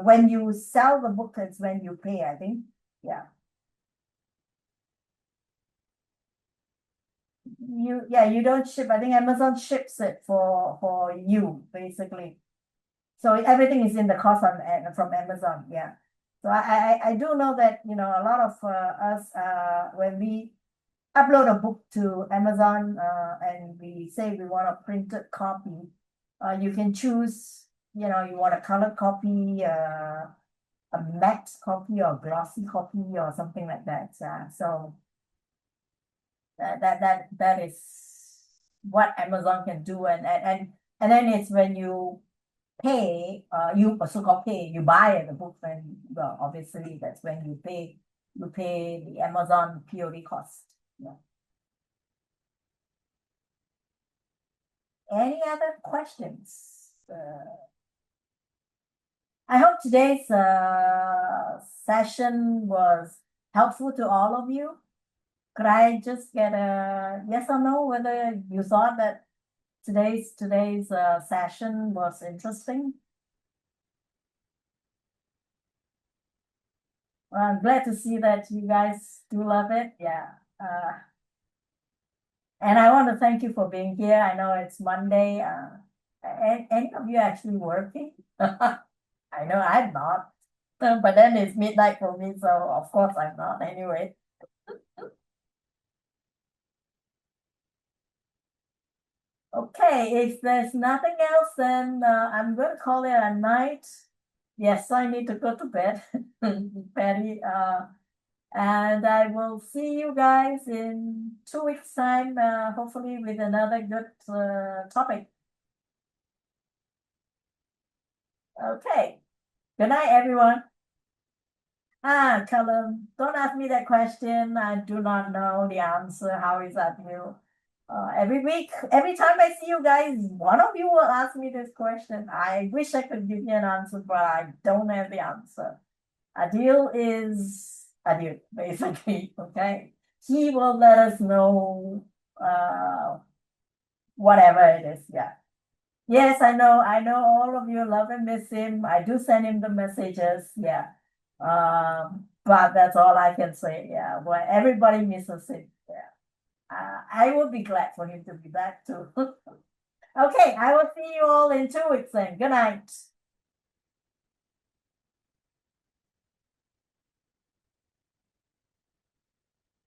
When you sell the book, it's when you pay, I think. Yeah. You don't ship. I think Amazon ships it for you, basically. So everything is in the cost on from Amazon. Yeah. So I do know that, a lot of us, when we upload a book to Amazon, and we say we want a printed copy, you can choose, you want a colored copy, a matte copy or glossy copy or something like that. So that is what Amazon can do, and then it's when you pay, you so-called pay, you buy the book, and well, obviously that's when you pay the Amazon POD cost. Yeah. Any other questions? I hope today's session was helpful to all of you. Could I just get a yes or no whether you thought that today's session was interesting? Well, I'm glad to see that you guys do love it. Yeah. And I want to thank you for being here. I know it's Monday. Any of you actually working? I know I'm not. But then it's midnight for me, so of course I'm not anyway. Okay, if there's nothing else, then I'm going to call it a night. Yes, I need to go to bed, Patty. And I will see you guys in 2 weeks' time, hopefully with another good topic. Okay. Good night, everyone. Callum, don't ask me that question. I do not know the answer. How is that you? Every week, every time I see you guys, one of you will ask me this question. I wish I could give you an answer, but I don't have the answer. Adil is Adil, basically. Okay. He will let us know whatever it is. Yeah. Yes, I know. I know all of you love and miss him. I do send him the messages. Yeah. But that's all I can say. Yeah. Well, everybody misses him. Yeah. I would be glad for him to be back too. Okay, I will see you all in 2 weeks then. Good night.